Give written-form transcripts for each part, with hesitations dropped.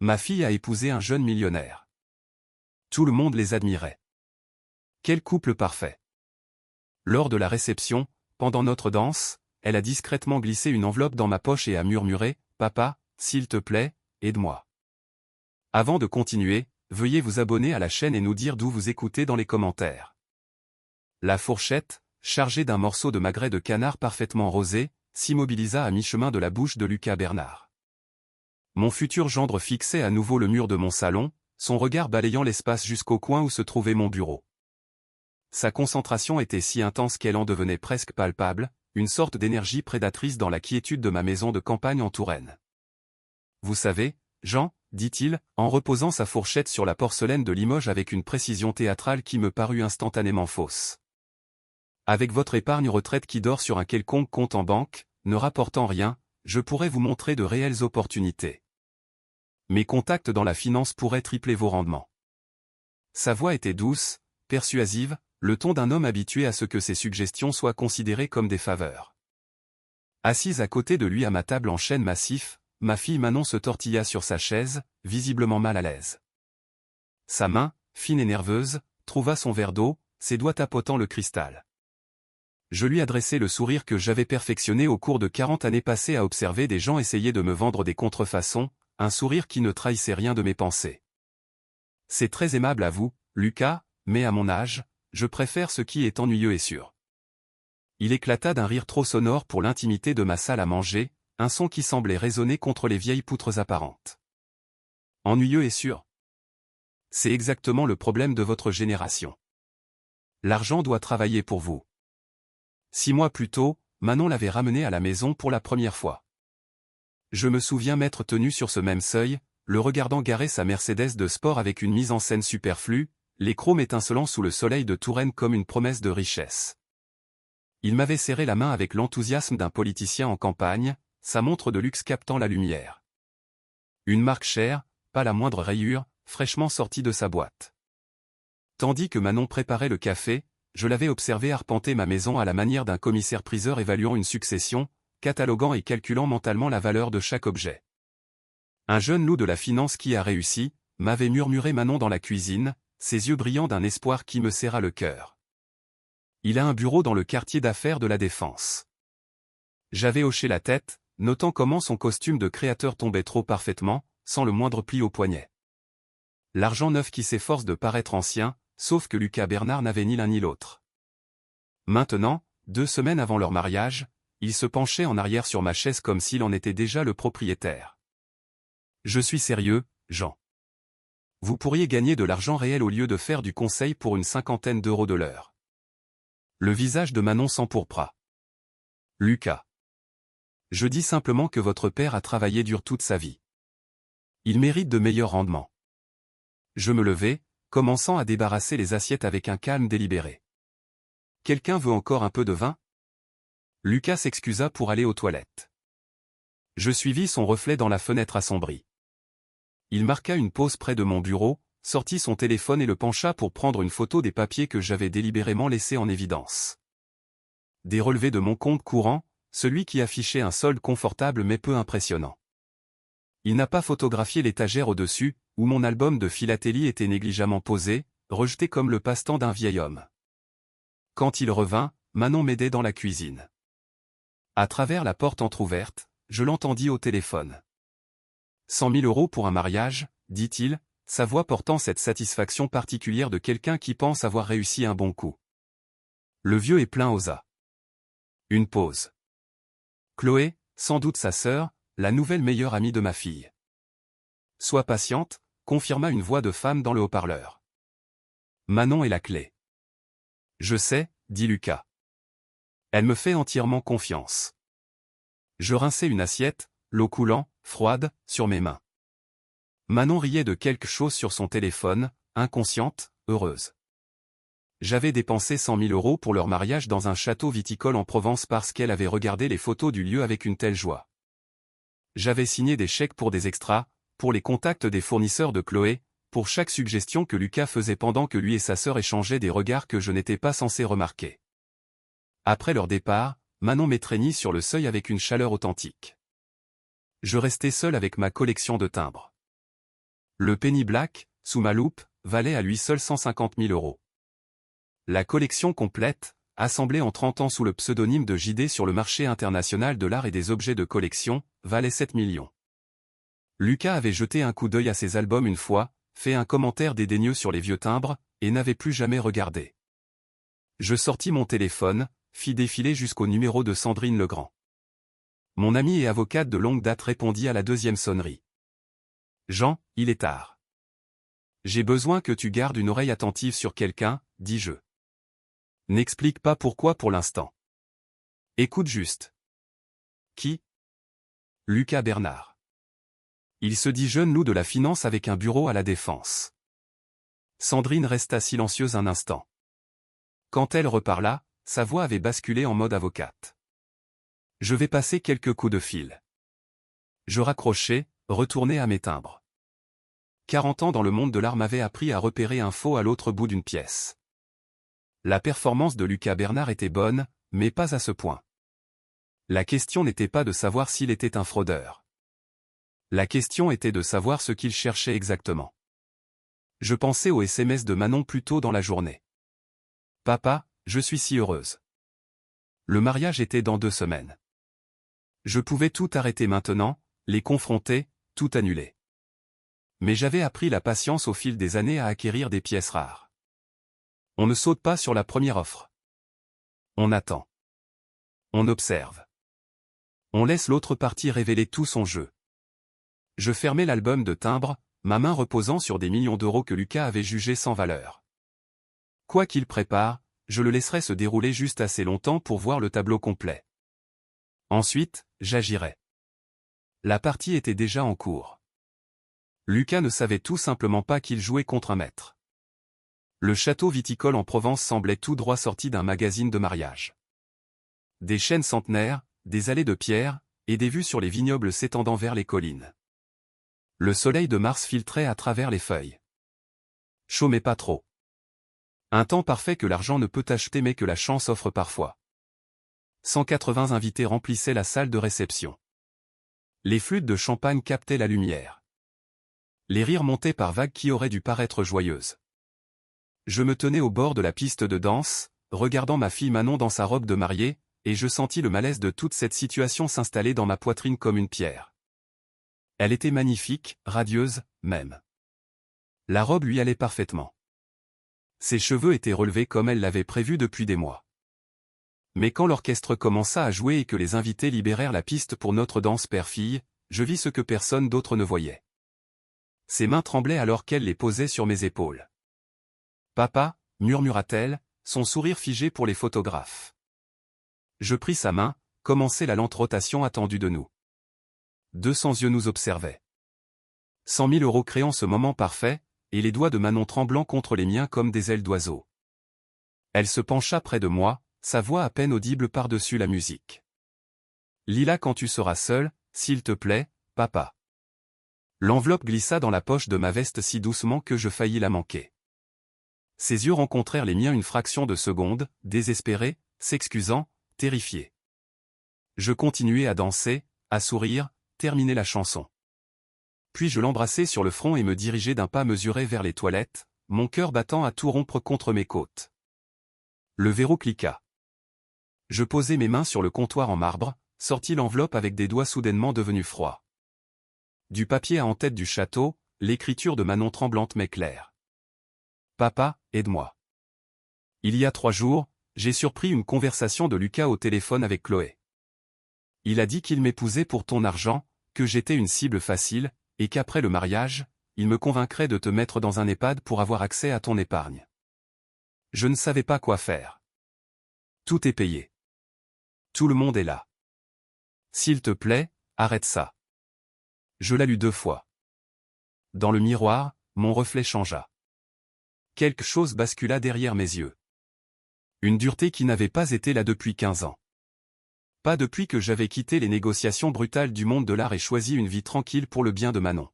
Ma fille a épousé un jeune millionnaire. Tout le monde les admirait. Quel couple parfait. Lors de la réception, pendant notre danse, elle a discrètement glissé une enveloppe dans ma poche et a murmuré « Papa, s'il te plaît, aide-moi ». Avant de continuer, veuillez vous abonner à la chaîne et nous dire d'où vous écoutez dans les commentaires. La fourchette, chargée d'un morceau de magret de canard parfaitement rosé, s'immobilisa à mi-chemin de la bouche de Lucas Bernard. Mon futur gendre fixait à nouveau le mur de mon salon, son regard balayant l'espace jusqu'au coin où se trouvait mon bureau. Sa concentration était si intense qu'elle en devenait presque palpable, une sorte d'énergie prédatrice dans la quiétude de ma maison de campagne en Touraine. « Vous savez, Jean, dit-il, en reposant sa fourchette sur la porcelaine de Limoges avec une précision théâtrale qui me parut instantanément fausse. Avec votre épargne retraite qui dort sur un quelconque compte en banque, ne rapportant rien, je pourrais vous montrer de réelles opportunités. Mes contacts dans la finance pourraient tripler vos rendements. » Sa voix était douce, persuasive, le ton d'un homme habitué à ce que ses suggestions soient considérées comme des faveurs. Assise à côté de lui à ma table en chêne massif, ma fille Manon se tortilla sur sa chaise, visiblement mal à l'aise. Sa main, fine et nerveuse, trouva son verre d'eau, ses doigts tapotant le cristal. Je lui adressai le sourire que j'avais perfectionné au cours de 40 années passées à observer des gens essayer de me vendre des contrefaçons, un sourire qui ne trahissait rien de mes pensées. « C'est très aimable à vous, Lucas, mais à mon âge, je préfère ce qui est ennuyeux et sûr. » Il éclata d'un rire trop sonore pour l'intimité de ma salle à manger, un son qui semblait résonner contre les vieilles poutres apparentes. « Ennuyeux et sûr. C'est exactement le problème de votre génération. L'argent doit travailler pour vous. » 6 mois plus tôt, Manon l'avait ramené à la maison pour la première fois. Je me souviens m'être tenu sur ce même seuil, le regardant garer sa Mercedes de sport avec une mise en scène superflue, les chromes étincelant sous le soleil de Touraine comme une promesse de richesse. Il m'avait serré la main avec l'enthousiasme d'un politicien en campagne, sa montre de luxe captant la lumière. Une marque chère, pas la moindre rayure, fraîchement sortie de sa boîte. Tandis que Manon préparait le café, je l'avais observé arpenter ma maison à la manière d'un commissaire-priseur évaluant une succession, cataloguant et calculant mentalement la valeur de chaque objet. Un jeune loup de la finance qui a réussi, m'avait murmuré Manon dans la cuisine, ses yeux brillants d'un espoir qui me serra le cœur. Il a un bureau dans le quartier d'affaires de la Défense. J'avais hoché la tête, notant comment son costume de créateur tombait trop parfaitement, sans le moindre pli au poignet. L'argent neuf qui s'efforce de paraître ancien, sauf que Lucas Bernard n'avait ni l'un ni l'autre. Maintenant, 2 semaines avant leur mariage, il se penchait en arrière sur ma chaise comme s'il en était déjà le propriétaire. « Je suis sérieux, Jean. Vous pourriez gagner de l'argent réel au lieu de faire du conseil pour une 50aine d'euros de l'heure. » Le visage de Manon s'empourpra. « Lucas. Je dis simplement que votre père a travaillé dur toute sa vie. Il mérite de meilleurs rendements. » Je me levai, commençant à débarrasser les assiettes avec un calme délibéré. « Quelqu'un veut encore un peu de vin ?» Lucas s'excusa pour aller aux toilettes. Je suivis son reflet dans la fenêtre assombrie. Il marqua une pause près de mon bureau, sortit son téléphone et le pencha pour prendre une photo des papiers que j'avais délibérément laissés en évidence. Des relevés de mon compte courant, celui qui affichait un solde confortable mais peu impressionnant. Il n'a pas photographié l'étagère au-dessus, où mon album de philatélie était négligemment posé, rejeté comme le passe-temps d'un vieil homme. Quand il revint, Manon m'aidait dans la cuisine. À travers la porte entr'ouverte, je l'entendis au téléphone. 100 000 euros pour un mariage, dit-il, sa voix portant cette satisfaction particulière de quelqu'un qui pense avoir réussi un bon coup. Le vieux et plein osa. Une pause. Chloé, sans doute sa sœur, la nouvelle meilleure amie de ma fille. Sois patiente, confirma une voix de femme dans le haut-parleur. Manon est la clé. Je sais, dit Lucas. Elle me fait entièrement confiance. Je rinçai une assiette, l'eau coulant, froide, sur mes mains. Manon riait de quelque chose sur son téléphone, inconsciente, heureuse. J'avais dépensé 100 000 euros pour leur mariage dans un château viticole en Provence parce qu'elle avait regardé les photos du lieu avec une telle joie. J'avais signé des chèques pour des extras, pour les contacts des fournisseurs de Chloé, pour chaque suggestion que Lucas faisait pendant que lui et sa sœur échangeaient des regards que je n'étais pas censé remarquer. Après leur départ, Manon m'étreignit sur le seuil avec une chaleur authentique. Je restai seul avec ma collection de timbres. Le Penny Black, sous ma loupe, valait à lui seul 150 000 €. La collection complète, assemblée en 30 ans sous le pseudonyme de JD sur le marché international de l'art et des objets de collection, valait 7 millions. Lucas avait jeté un coup d'œil à ses albums une fois, fait un commentaire dédaigneux sur les vieux timbres, et n'avait plus jamais regardé. Je sortis mon téléphone, fis défiler jusqu'au numéro de Sandrine Legrand. Mon amie et avocate de longue date répondit à la deuxième sonnerie. « Jean, il est tard. J'ai besoin que tu gardes une oreille attentive sur quelqu'un, dis-je. N'explique pas pourquoi pour l'instant. Écoute juste. » Qui ? Lucas Bernard. Il se dit jeune loup de la finance avec un bureau à la Défense. Sandrine resta silencieuse un instant. Quand elle reparla, sa voix avait basculé en mode avocate. Je vais passer quelques coups de fil. Je raccrochai, retournai à mes timbres. 40 ans dans le monde de l'art m'avaient appris à repérer un faux à l'autre bout d'une pièce. La performance de Lucas Bernard était bonne, mais pas à ce point. La question n'était pas de savoir s'il était un fraudeur. La question était de savoir ce qu'il cherchait exactement. Je pensais au SMS de Manon plus tôt dans la journée. « Papa, je suis si heureuse. Le mariage était dans 2 semaines. Je pouvais tout arrêter maintenant, les confronter, tout annuler. Mais j'avais appris la patience au fil des années à acquérir des pièces rares. On ne saute pas sur la première offre. On attend. On observe. On laisse l'autre partie révéler tout son jeu. Je fermai l'album de timbres, ma main reposant sur des millions d'euros que Lucas avait jugés sans valeur. Quoi qu'il prépare, je le laisserai se dérouler juste assez longtemps pour voir le tableau complet. Ensuite, j'agirai. La partie était déjà en cours. Lucas ne savait tout simplement pas qu'il jouait contre un maître. Le château viticole en Provence semblait tout droit sorti d'un magazine de mariage. Des chênes centenaires, des allées de pierre, et des vues sur les vignobles s'étendant vers les collines. Le soleil de mars filtrait à travers les feuilles. Chaud mais pas trop. Un temps parfait que l'argent ne peut acheter mais que la chance offre parfois. 180 invités remplissaient la salle de réception. Les flûtes de champagne captaient la lumière. Les rires montaient par vagues qui auraient dû paraître joyeuses. Je me tenais au bord de la piste de danse, regardant ma fille Manon dans sa robe de mariée, et je sentis le malaise de toute cette situation s'installer dans ma poitrine comme une pierre. Elle était magnifique, radieuse, même. La robe lui allait parfaitement. Ses cheveux étaient relevés comme elle l'avait prévu depuis des mois. Mais quand l'orchestre commença à jouer et que les invités libérèrent la piste pour notre danse père-fille, je vis ce que personne d'autre ne voyait. Ses mains tremblaient alors qu'elle les posait sur mes épaules. « Papa » murmura-t-elle, son sourire figé pour les photographes. Je pris sa main, commençai la lente rotation attendue de nous. 200 yeux nous observaient. 100 000 € créant ce moment parfait, et les doigts de Manon tremblant contre les miens comme des ailes d'oiseau. Elle se pencha près de moi, sa voix à peine audible par-dessus la musique. « Lila, quand tu seras seul, s'il te plaît, papa. » L'enveloppe glissa dans la poche de ma veste si doucement que je faillis la manquer. Ses yeux rencontrèrent les miens une fraction de seconde, désespérés, s'excusant, terrifiés. Je continuai à danser, à sourire, terminer la chanson. Puis je l'embrassai sur le front et me dirigeai d'un pas mesuré vers les toilettes, mon cœur battant à tout rompre contre mes côtes. Le verrou cliqua. Je posai mes mains sur le comptoir en marbre, sortis l'enveloppe avec des doigts soudainement devenus froids. Du papier à en-tête du château, l'écriture de Manon tremblante mais claire. « Papa, aide-moi. Il y a 3 jours, j'ai surpris une conversation de Lucas au téléphone avec Chloé. Il a dit qu'il m'épousait pour ton argent, que j'étais une cible facile, et qu'après le mariage, il me convaincrait de te mettre dans un EHPAD pour avoir accès à ton épargne. Je ne savais pas quoi faire. Tout est payé. Tout le monde est là. S'il te plaît, arrête ça. » Je la lus 2 fois. Dans le miroir, mon reflet changea. Quelque chose bascula derrière mes yeux. Une dureté qui n'avait pas été là depuis 15 ans. Pas depuis que j'avais quitté les négociations brutales du monde de l'art et choisi une vie tranquille pour le bien de Manon.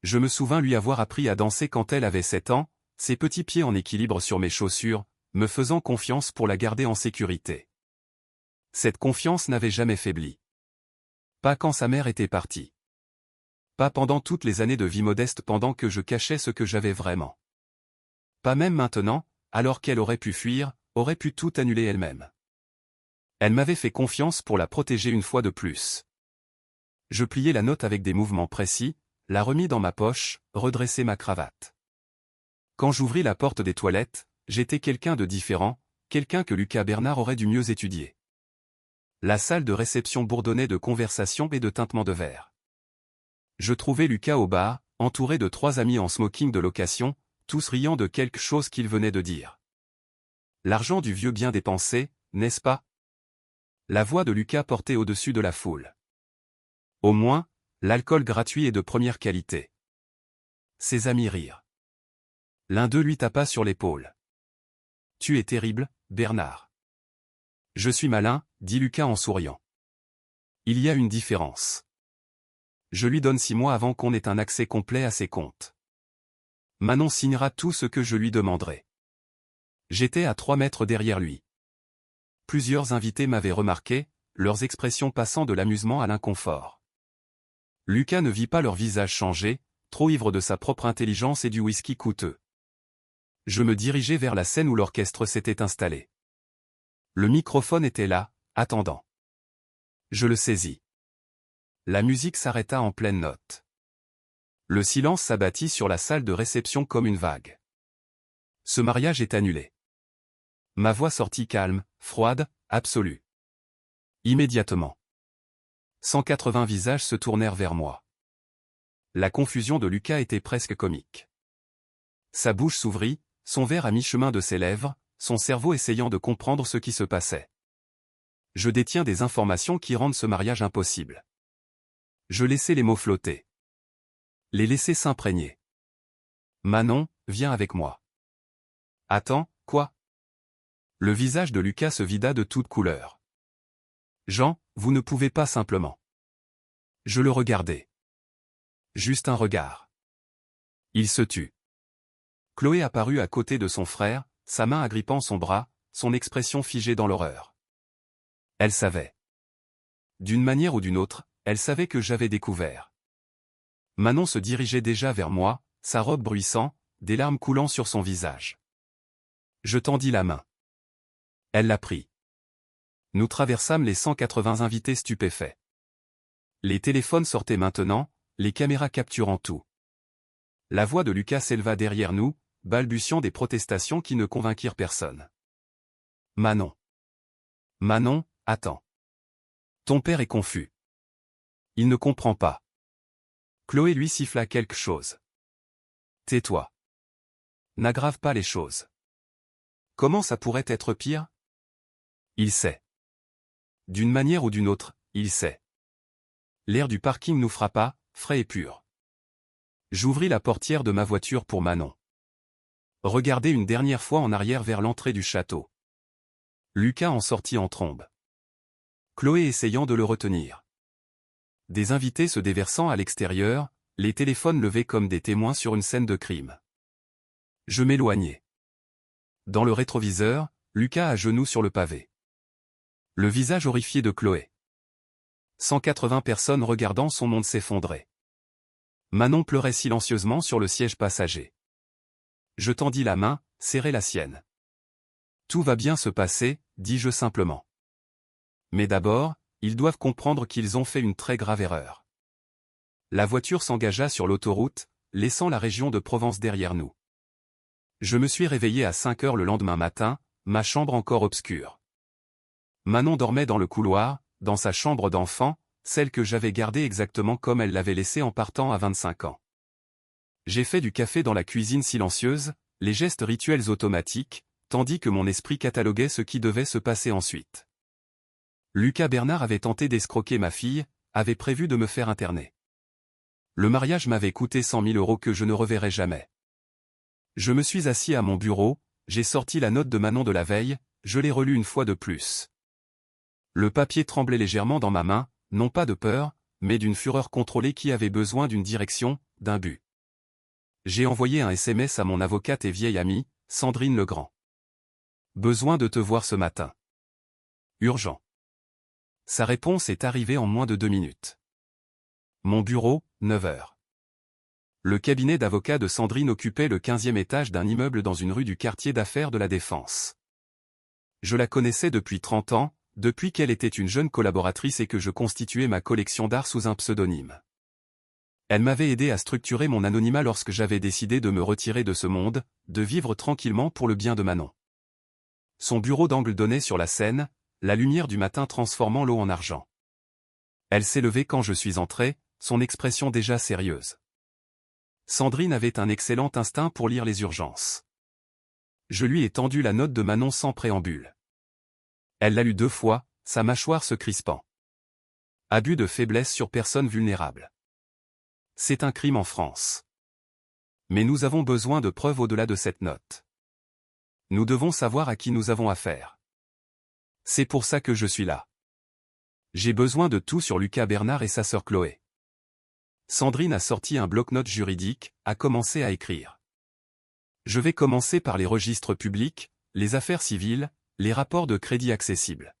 Je me souvins lui avoir appris à danser quand elle avait 7 ans, ses petits pieds en équilibre sur mes chaussures, me faisant confiance pour la garder en sécurité. Cette confiance n'avait jamais faibli. Pas quand sa mère était partie. Pas pendant toutes les années de vie modeste pendant que je cachais ce que j'avais vraiment. Pas même maintenant, alors qu'elle aurait pu fuir, aurait pu tout annuler elle-même. Elle m'avait fait confiance pour la protéger une fois de plus. Je pliai la note avec des mouvements précis, la remis dans ma poche, redressai ma cravate. Quand j'ouvris la porte des toilettes, j'étais quelqu'un de différent, quelqu'un que Lucas Bernard aurait dû mieux étudier. La salle de réception bourdonnait de conversations et de tintements de verre. Je trouvai Lucas au bar, entouré de 3 amis en smoking de location, tous riant de quelque chose qu'il venait de dire. L'argent du vieux bien dépensé, n'est-ce pas? La voix de Lucas portait au-dessus de la foule. Au moins, l'alcool gratuit est de première qualité. Ses amis rirent. L'un d'eux lui tapa sur l'épaule. Tu es terrible, Bernard. Je suis malin, dit Lucas en souriant. Il y a une différence. Je lui donne 6 mois avant qu'on ait un accès complet à ses comptes. Manon signera tout ce que je lui demanderai. J'étais à 3 mètres derrière lui. Plusieurs invités m'avaient remarqué, leurs expressions passant de l'amusement à l'inconfort. Lucas ne vit pas leur visage changer, trop ivre de sa propre intelligence et du whisky coûteux. Je me dirigeais vers la scène où l'orchestre s'était installé. Le microphone était là, attendant. Je le saisis. La musique s'arrêta en pleine note. Le silence s'abattit sur la salle de réception comme une vague. Ce mariage est annulé. Ma voix sortit calme, froide, absolue. Immédiatement. 180 visages se tournèrent vers moi. La confusion de Lucas était presque comique. Sa bouche s'ouvrit, son verre à mi-chemin de ses lèvres, son cerveau essayant de comprendre ce qui se passait. Je détiens des informations qui rendent ce mariage impossible. Je laissai les mots flotter. Les laisser s'imprégner. Manon, viens avec moi. Attends, quoi? Le visage de Lucas se vida de toutes couleurs. Jean, vous ne pouvez pas simplement. Je le regardai. Juste un regard. Il se tut. Chloé apparut à côté de son frère, sa main agrippant son bras, son expression figée dans l'horreur. Elle savait. D'une manière ou d'une autre, elle savait que j'avais découvert. Manon se dirigeait déjà vers moi, sa robe bruissant, des larmes coulant sur son visage. Je tendis la main. Elle la prit. Nous traversâmes les 180 invités stupéfaits. Les téléphones sortaient maintenant, les caméras capturant tout. La voix de Lucas s'éleva derrière nous, balbutiant des protestations qui ne convainquirent personne. Manon. Manon, attends. Ton père est confus. Il ne comprend pas. Chloé lui siffla quelque chose. Tais-toi. N'aggrave pas les choses. Comment ça pourrait être pire? Il sait. D'une manière ou d'une autre, il sait. L'air du parking nous frappa, frais et pur. J'ouvris la portière de ma voiture pour Manon. Regardai une dernière fois en arrière vers l'entrée du château. Lucas en sortit en trombe. Chloé essayant de le retenir. Des invités se déversant à l'extérieur, les téléphones levés comme des témoins sur une scène de crime. Je m'éloignai. Dans le rétroviseur, Lucas à genoux sur le pavé. Le visage horrifié de Chloé. 180 personnes regardant son monde s'effondrer. Manon pleurait silencieusement sur le siège passager. Je tendis la main, serrai la sienne. Tout va bien se passer, dis-je simplement. Mais d'abord, ils doivent comprendre qu'ils ont fait une très grave erreur. La voiture s'engagea sur l'autoroute, laissant la région de Provence derrière nous. Je me suis réveillé à 5 heures le lendemain matin, ma chambre encore obscure. Manon dormait dans le couloir, dans sa chambre d'enfant, celle que j'avais gardée exactement comme elle l'avait laissée en partant à 25 ans. J'ai fait du café dans la cuisine silencieuse, les gestes rituels automatiques, tandis que mon esprit cataloguait ce qui devait se passer ensuite. Lucas Bernard avait tenté d'escroquer ma fille, avait prévu de me faire interner. Le mariage m'avait coûté 100 000 € que je ne reverrai jamais. Je me suis assis à mon bureau, j'ai sorti la note de Manon de la veille, je l'ai relue une fois de plus. Le papier tremblait légèrement dans ma main, non pas de peur, mais d'une fureur contrôlée qui avait besoin d'une direction, d'un but. J'ai envoyé un SMS à mon avocate et vieille amie, Sandrine Legrand. Besoin de te voir ce matin. Urgent. Sa réponse est arrivée en moins de 2 minutes. Mon bureau, 9 heures. Le cabinet d'avocat de Sandrine occupait le 15e étage d'un immeuble dans une rue du quartier d'affaires de la Défense. Je la connaissais depuis 30 ans, depuis qu'elle était une jeune collaboratrice et que je constituais ma collection d'art sous un pseudonyme. Elle m'avait aidé à structurer mon anonymat lorsque j'avais décidé de me retirer de ce monde, de vivre tranquillement pour le bien de Manon. Son bureau d'angle donnait sur la Seine, la lumière du matin transformant l'eau en argent. Elle s'est levée quand je suis entré, son expression déjà sérieuse. Sandrine avait un excellent instinct pour lire les urgences. Je lui ai tendu la note de Manon sans préambule. Elle l'a lue 2 fois, sa mâchoire se crispant. Abus de faiblesse sur personne vulnérable. C'est un crime en France. Mais nous avons besoin de preuves au-delà de cette note. Nous devons savoir à qui nous avons affaire. C'est pour ça que je suis là. J'ai besoin de tout sur Lucas Bernard et sa sœur Chloé. Sandrine a sorti un bloc-notes juridique, a commencé à écrire. Je vais commencer par les registres publics, les affaires civiles, les rapports de crédit accessibles.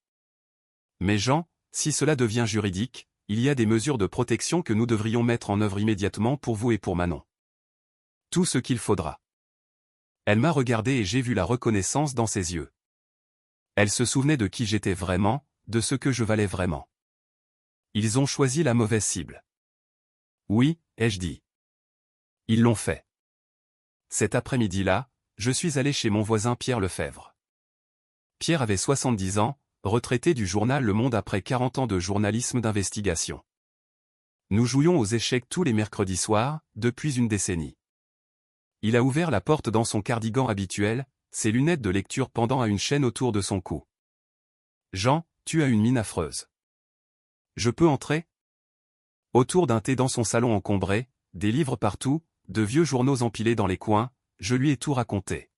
Mais Jean, si cela devient juridique, il y a des mesures de protection que nous devrions mettre en œuvre immédiatement pour vous et pour Manon. Tout ce qu'il faudra. Elle m'a regardé et j'ai vu la reconnaissance dans ses yeux. Elle se souvenait de qui j'étais vraiment, de ce que je valais vraiment. Ils ont choisi la mauvaise cible. Oui, ai-je dit. Ils l'ont fait. Cet après-midi-là, je suis allé chez mon voisin Pierre Lefebvre. Pierre avait 70 ans, retraité du journal Le Monde après 40 ans de journalisme d'investigation. Nous jouions aux échecs tous les mercredis soirs, depuis une décennie. Il a ouvert la porte dans son cardigan habituel, ses lunettes de lecture pendant à une chaîne autour de son cou. Jean, tu as une mine affreuse. Je peux entrer? Autour d'un thé dans son salon encombré, des livres partout, de vieux journaux empilés dans les coins, je lui ai tout raconté.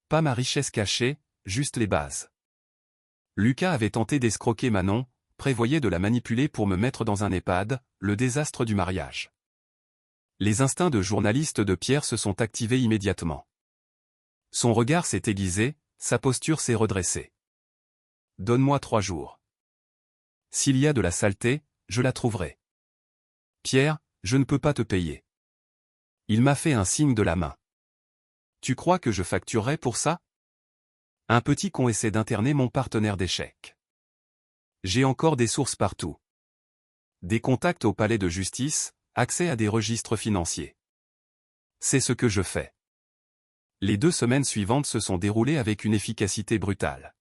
Pas ma richesse cachée, juste les bases. Lucas avait tenté d'escroquer Manon, prévoyait de la manipuler pour me mettre dans un EHPAD, le désastre du mariage. Les instincts de journaliste de Pierre se sont activés immédiatement. Son regard s'est aiguisé, sa posture s'est redressée. Donne-moi 3 jours. S'il y a de la saleté, je la trouverai. Pierre, je ne peux pas te payer. Il m'a fait un signe de la main. Tu crois que je facturerai pour ça? Un petit con essaie d'interner mon partenaire d'échecs. J'ai encore des sources partout. Des contacts au palais de justice, accès à des registres financiers. C'est ce que je fais. Les 2 semaines suivantes se sont déroulées avec une efficacité brutale.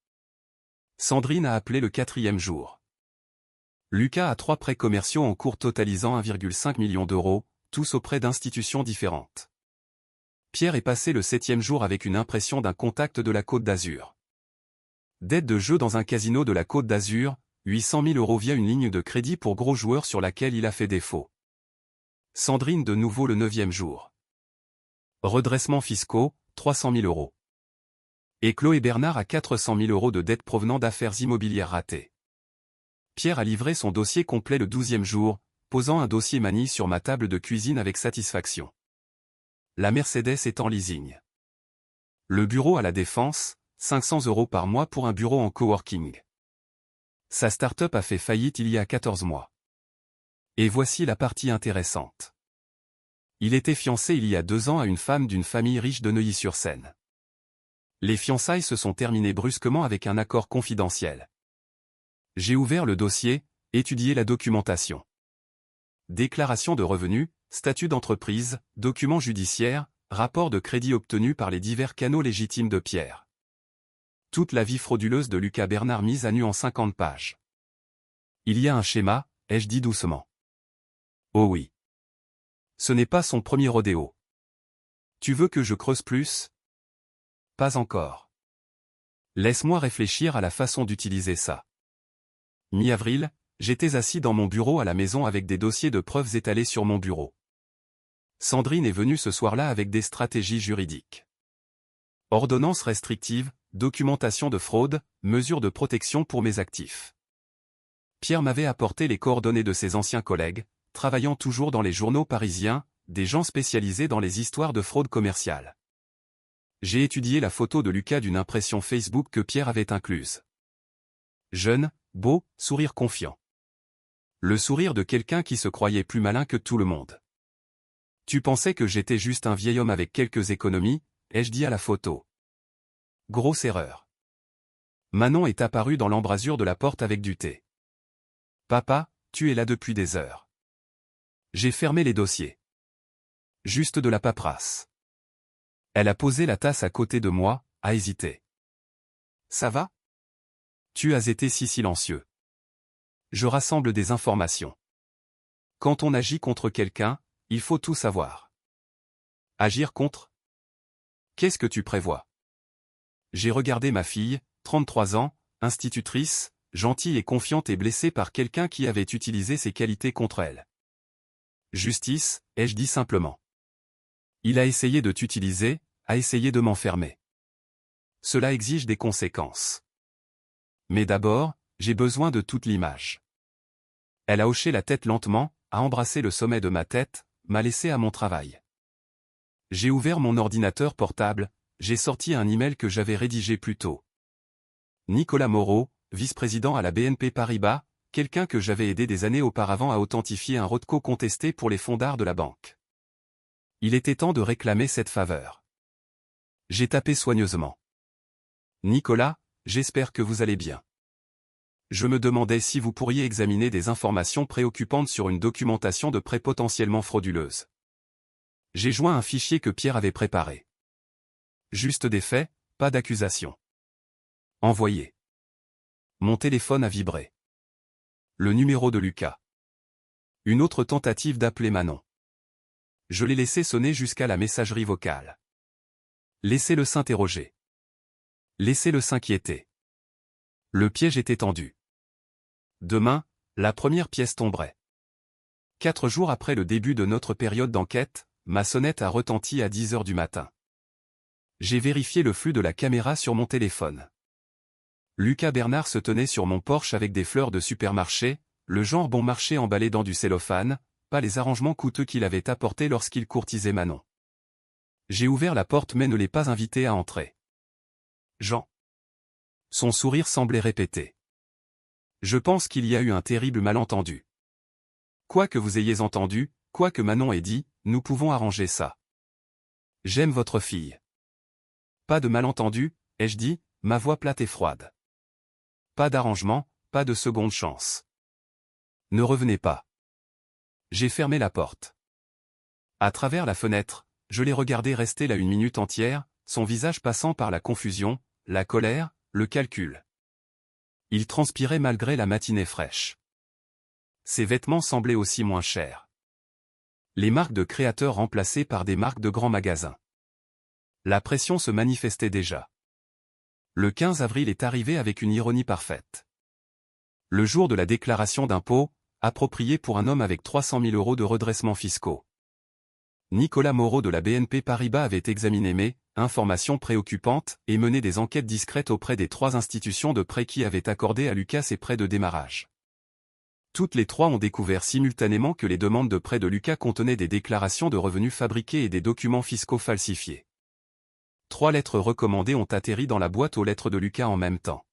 Sandrine a appelé le 4e jour. Lucas a 3 prêts commerciaux en cours totalisant 1,5 million d'euros, tous auprès d'institutions différentes. Pierre est passé le 7e jour avec une impression d'un contact de la Côte d'Azur. Dette de jeu dans un casino de la Côte d'Azur, 800 000 euros via une ligne de crédit pour gros joueurs sur laquelle il a fait défaut. Sandrine de nouveau le 9e jour. Redressements fiscaux, 300 000 euros. Et Chloé Bernard a 400 000 euros de dettes provenant d'affaires immobilières ratées. Pierre a livré son dossier complet le 12e jour, posant un dossier Manille sur ma table de cuisine avec satisfaction. La Mercedes est en leasing. Le bureau à la Défense, 500 euros par mois pour un bureau en coworking. Sa start-up a fait faillite il y a 14 mois. Et voici la partie intéressante. Il était fiancé il y a 2 ans à une femme d'une famille riche de Neuilly-sur-Seine. Les fiançailles se sont terminées brusquement avec un accord confidentiel. J'ai ouvert le dossier, étudié la documentation. Déclaration de revenus, statut d'entreprise, documents judiciaires, rapport de crédit obtenu par les divers canaux légitimes de Pierre. Toute la vie frauduleuse de Lucas Bernard mise à nu en 50 pages. Il y a un schéma, ai-je dit doucement. Oh oui. Ce n'est pas son premier rodéo. Tu veux que je creuse plus? Pas encore. Laisse-moi réfléchir à la façon d'utiliser ça. Mi-avril, j'étais assis dans mon bureau à la maison avec des dossiers de preuves étalés sur mon bureau. Sandrine est venue ce soir-là avec des stratégies juridiques. Ordonnance restrictive, documentation de fraude, mesures de protection pour mes actifs. Pierre m'avait apporté les coordonnées de ses anciens collègues, travaillant toujours dans les journaux parisiens, des gens spécialisés dans les histoires de fraude commerciale. J'ai étudié la photo de Lucas d'une impression Facebook que Pierre avait incluse. Jeune, beau, sourire confiant. Le sourire de quelqu'un qui se croyait plus malin que tout le monde. Tu pensais que j'étais juste un vieil homme avec quelques économies, ai-je dit à la photo. Grosse erreur. Manon est apparue dans l'embrasure de la porte avec du thé. Papa, tu es là depuis des heures. J'ai fermé les dossiers. Juste de la paperasse. Elle a posé la tasse à côté de moi, a hésité. Ça va? Tu as été si silencieux. Je rassemble des informations. Quand on agit contre quelqu'un, il faut tout savoir. Agir contre? Qu'est-ce que tu prévois? J'ai regardé ma fille, 33 ans, institutrice, gentille et confiante et blessée par quelqu'un qui avait utilisé ses qualités contre elle. Justice, ai-je dit simplement. Il a essayé de t'utiliser, a essayé de m'enfermer. Cela exige des conséquences. Mais d'abord, j'ai besoin de toute l'image. Elle a hoché la tête lentement, a embrassé le sommet de ma tête, m'a laissé à mon travail. J'ai ouvert mon ordinateur portable, j'ai sorti un email que j'avais rédigé plus tôt. Nicolas Moreau, vice-président à la BNP Paribas, quelqu'un que j'avais aidé des années auparavant à authentifier un RODCO contesté pour les fonds d'art de la banque. Il était temps de réclamer cette faveur. J'ai tapé soigneusement. Nicolas, j'espère que vous allez bien. Je me demandais si vous pourriez examiner des informations préoccupantes sur une documentation de prêt potentiellement frauduleuse. J'ai joint un fichier que Pierre avait préparé. Juste des faits, pas d'accusation. Envoyé. Mon téléphone a vibré. Le numéro de Lucas. Une autre tentative d'appeler Manon. Je l'ai laissé sonner jusqu'à la messagerie vocale. Laissez-le s'interroger. Laissez-le s'inquiéter. Le piège était tendu. Demain, la première pièce tomberait. 4 jours après le début de notre période d'enquête, ma sonnette a retenti à 10 heures du matin. J'ai vérifié le flux de la caméra sur mon téléphone. Lucas Bernard se tenait sur mon porche avec des fleurs de supermarché, le genre bon marché emballé dans du cellophane, pas les arrangements coûteux qu'il avait apportés lorsqu'il courtisait Manon. J'ai ouvert la porte mais ne l'ai pas invité à entrer. Jean. Son sourire semblait répéter. Je pense qu'il y a eu un terrible malentendu. Quoi que vous ayez entendu, quoi que Manon ait dit, nous pouvons arranger ça. J'aime votre fille. Pas de malentendu, ai-je dit, ma voix plate et froide. Pas d'arrangement, pas de seconde chance. Ne revenez pas. J'ai fermé la porte. À travers la fenêtre, je l'ai regardé rester là une minute entière, son visage passant par la confusion, la colère, le calcul. Il transpirait malgré la matinée fraîche. Ses vêtements semblaient aussi moins chers. Les marques de créateurs remplacées par des marques de grands magasins. La pression se manifestait déjà. Le 15 avril est arrivé avec une ironie parfaite. Le jour de la déclaration d'impôt, approprié pour un homme avec 300 000 € de redressements fiscaux. Nicolas Moreau de la BNP Paribas avait examiné mes informations préoccupantes et mené des enquêtes discrètes auprès des 3 institutions de prêt qui avaient accordé à Lucas ses prêts de démarrage. Toutes les 3 ont découvert simultanément que les demandes de prêt de Lucas contenaient des déclarations de revenus fabriquées et des documents fiscaux falsifiés. 3 lettres recommandées ont atterri dans la boîte aux lettres de Lucas en même temps.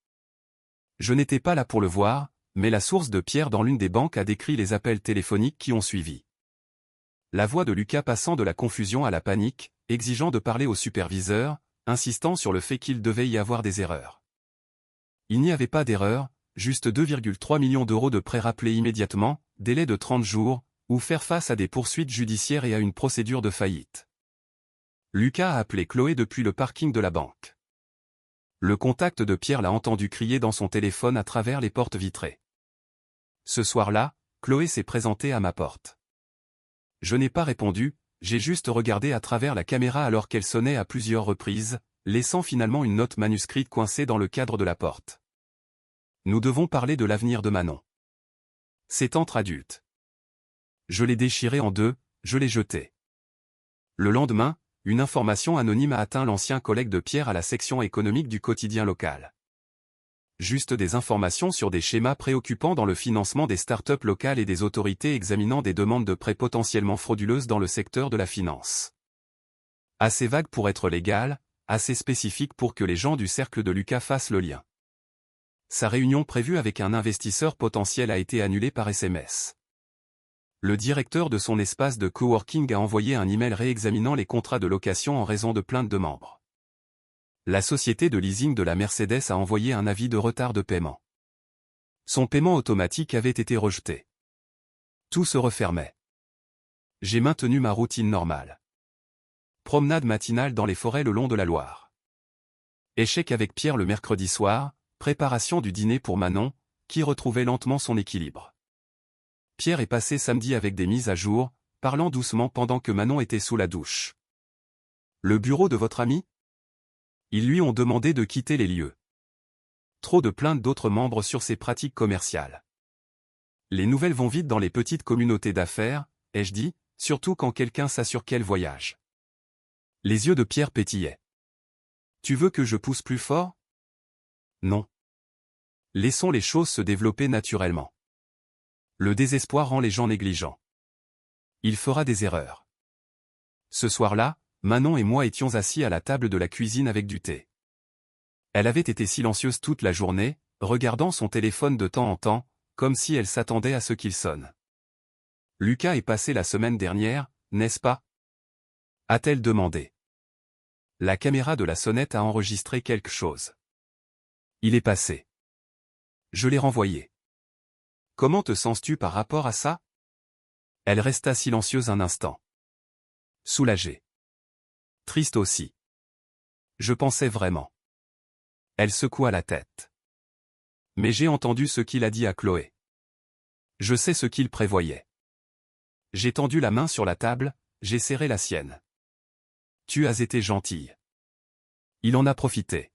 Je n'étais pas là pour le voir, mais la source de Pierre dans l'une des banques a décrit les appels téléphoniques qui ont suivi. La voix de Lucas passant de la confusion à la panique, exigeant de parler au superviseur, insistant sur le fait qu'il devait y avoir des erreurs. Il n'y avait pas d'erreur, juste 2,3 millions d'euros de prêts rappelés immédiatement, délai de 30 jours, ou faire face à des poursuites judiciaires et à une procédure de faillite. Lucas a appelé Chloé depuis le parking de la banque. Le contact de Pierre l'a entendu crier dans son téléphone à travers les portes vitrées. Ce soir-là, Chloé s'est présentée à ma porte. Je n'ai pas répondu, j'ai juste regardé à travers la caméra alors qu'elle sonnait à plusieurs reprises, laissant finalement une note manuscrite coincée dans le cadre de la porte. Nous devons parler de l'avenir de Manon. C'est entre adultes. Je l'ai déchiré en 2, je l'ai jeté. Le lendemain, une information anonyme a atteint l'ancien collègue de Pierre à la section économique du quotidien local. Juste des informations sur des schémas préoccupants dans le financement des startups locales et des autorités examinant des demandes de prêts potentiellement frauduleuses dans le secteur de la finance. Assez vague pour être légal, assez spécifique pour que les gens du cercle de Lucas fassent le lien. Sa réunion prévue avec un investisseur potentiel a été annulée par SMS. Le directeur de son espace de coworking a envoyé un email réexaminant les contrats de location en raison de plaintes de membres. La société de leasing de la Mercedes a envoyé un avis de retard de paiement. Son paiement automatique avait été rejeté. Tout se refermait. J'ai maintenu ma routine normale. Promenade matinale dans les forêts le long de la Loire. Échec avec Pierre le mercredi soir, préparation du dîner pour Manon, qui retrouvait lentement son équilibre. Pierre est passé samedi avec des mises à jour, parlant doucement pendant que Manon était sous la douche. Le bureau de votre ami ? Ils lui ont demandé de quitter les lieux. Trop de plaintes d'autres membres sur ses pratiques commerciales. Les nouvelles vont vite dans les petites communautés d'affaires, ai-je dit, surtout quand quelqu'un s'assure qu'elle voyage. Les yeux de Pierre pétillaient. Tu veux que je pousse plus fort ? Non. Laissons les choses se développer naturellement. Le désespoir rend les gens négligents. Il fera des erreurs. Ce soir-là, Manon et moi étions assis à la table de la cuisine avec du thé. Elle avait été silencieuse toute la journée, regardant son téléphone de temps en temps, comme si elle s'attendait à ce qu'il sonne. « Lucas est passé la semaine dernière, n'est-ce pas ?» a-t-elle demandé. La caméra de la sonnette a enregistré quelque chose. Il est passé. Je l'ai renvoyé. Comment te sens-tu par rapport à ça ? Elle resta silencieuse un instant. Soulagée. Triste aussi. Je pensais vraiment. Elle secoua la tête. Mais j'ai entendu ce qu'il a dit à Chloé. Je sais ce qu'il prévoyait. J'ai tendu la main sur la table, j'ai serré la sienne. Tu as été gentille. Il en a profité.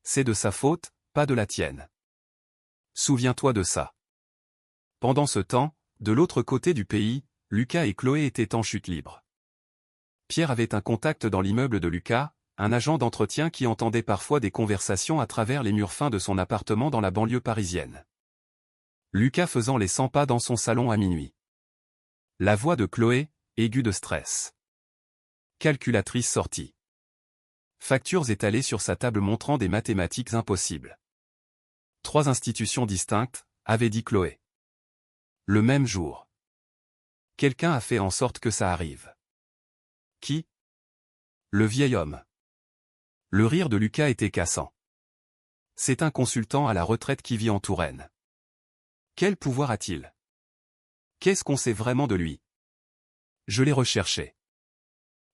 C'est de sa faute, pas de la tienne. Souviens-toi de ça. Pendant ce temps, de l'autre côté du pays, Lucas et Chloé étaient en chute libre. Pierre avait un contact dans l'immeuble de Lucas, un agent d'entretien qui entendait parfois des conversations à travers les murs fins de son appartement dans la banlieue parisienne. Lucas faisant les 100 pas dans son salon à minuit. La voix de Chloé, aiguë de stress. Calculatrice sortie. Factures étalées sur sa table montrant des mathématiques impossibles. 3 institutions distinctes, avait dit Chloé. Le même jour. Quelqu'un a fait en sorte que ça arrive. Qui ? Le vieil homme. Le rire de Lucas était cassant. C'est un consultant à la retraite qui vit en Touraine. Quel pouvoir a-t-il ? Qu'est-ce qu'on sait vraiment de lui ? Je l'ai recherché.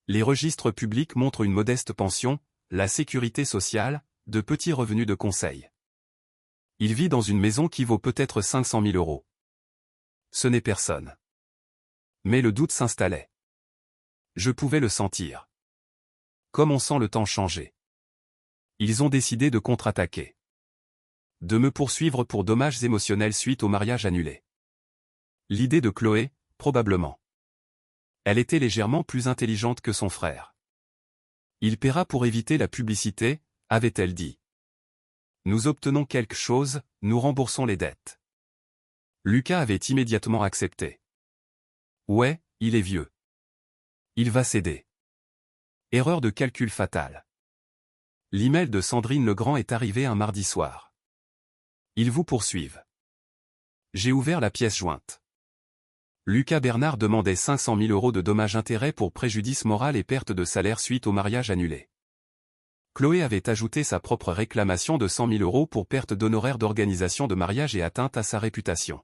Les registres publics montrent une modeste pension, la sécurité sociale, de petits revenus de conseil. Il vit dans une maison qui vaut peut-être 500 000 €. Ce n'est personne. Mais le doute s'installait. Je pouvais le sentir. Comme on sent le temps changer. Ils ont décidé de contre-attaquer. De me poursuivre pour dommages émotionnels suite au mariage annulé. L'idée de Chloé, probablement. Elle était légèrement plus intelligente que son frère. Il paiera pour éviter la publicité, avait-elle dit. Nous obtenons quelque chose, nous remboursons les dettes. Lucas avait immédiatement accepté. Ouais, il est vieux. Il va céder. Erreur de calcul fatale. L'email de Sandrine Legrand est arrivé un mardi soir. Ils vous poursuivent. J'ai ouvert la pièce jointe. Lucas Bernard demandait 500 000 € de dommages-intérêts pour préjudice moral et perte de salaire suite au mariage annulé. Chloé avait ajouté sa propre réclamation de 100 000 € pour perte d'honoraires d'organisation de mariage et atteinte à sa réputation.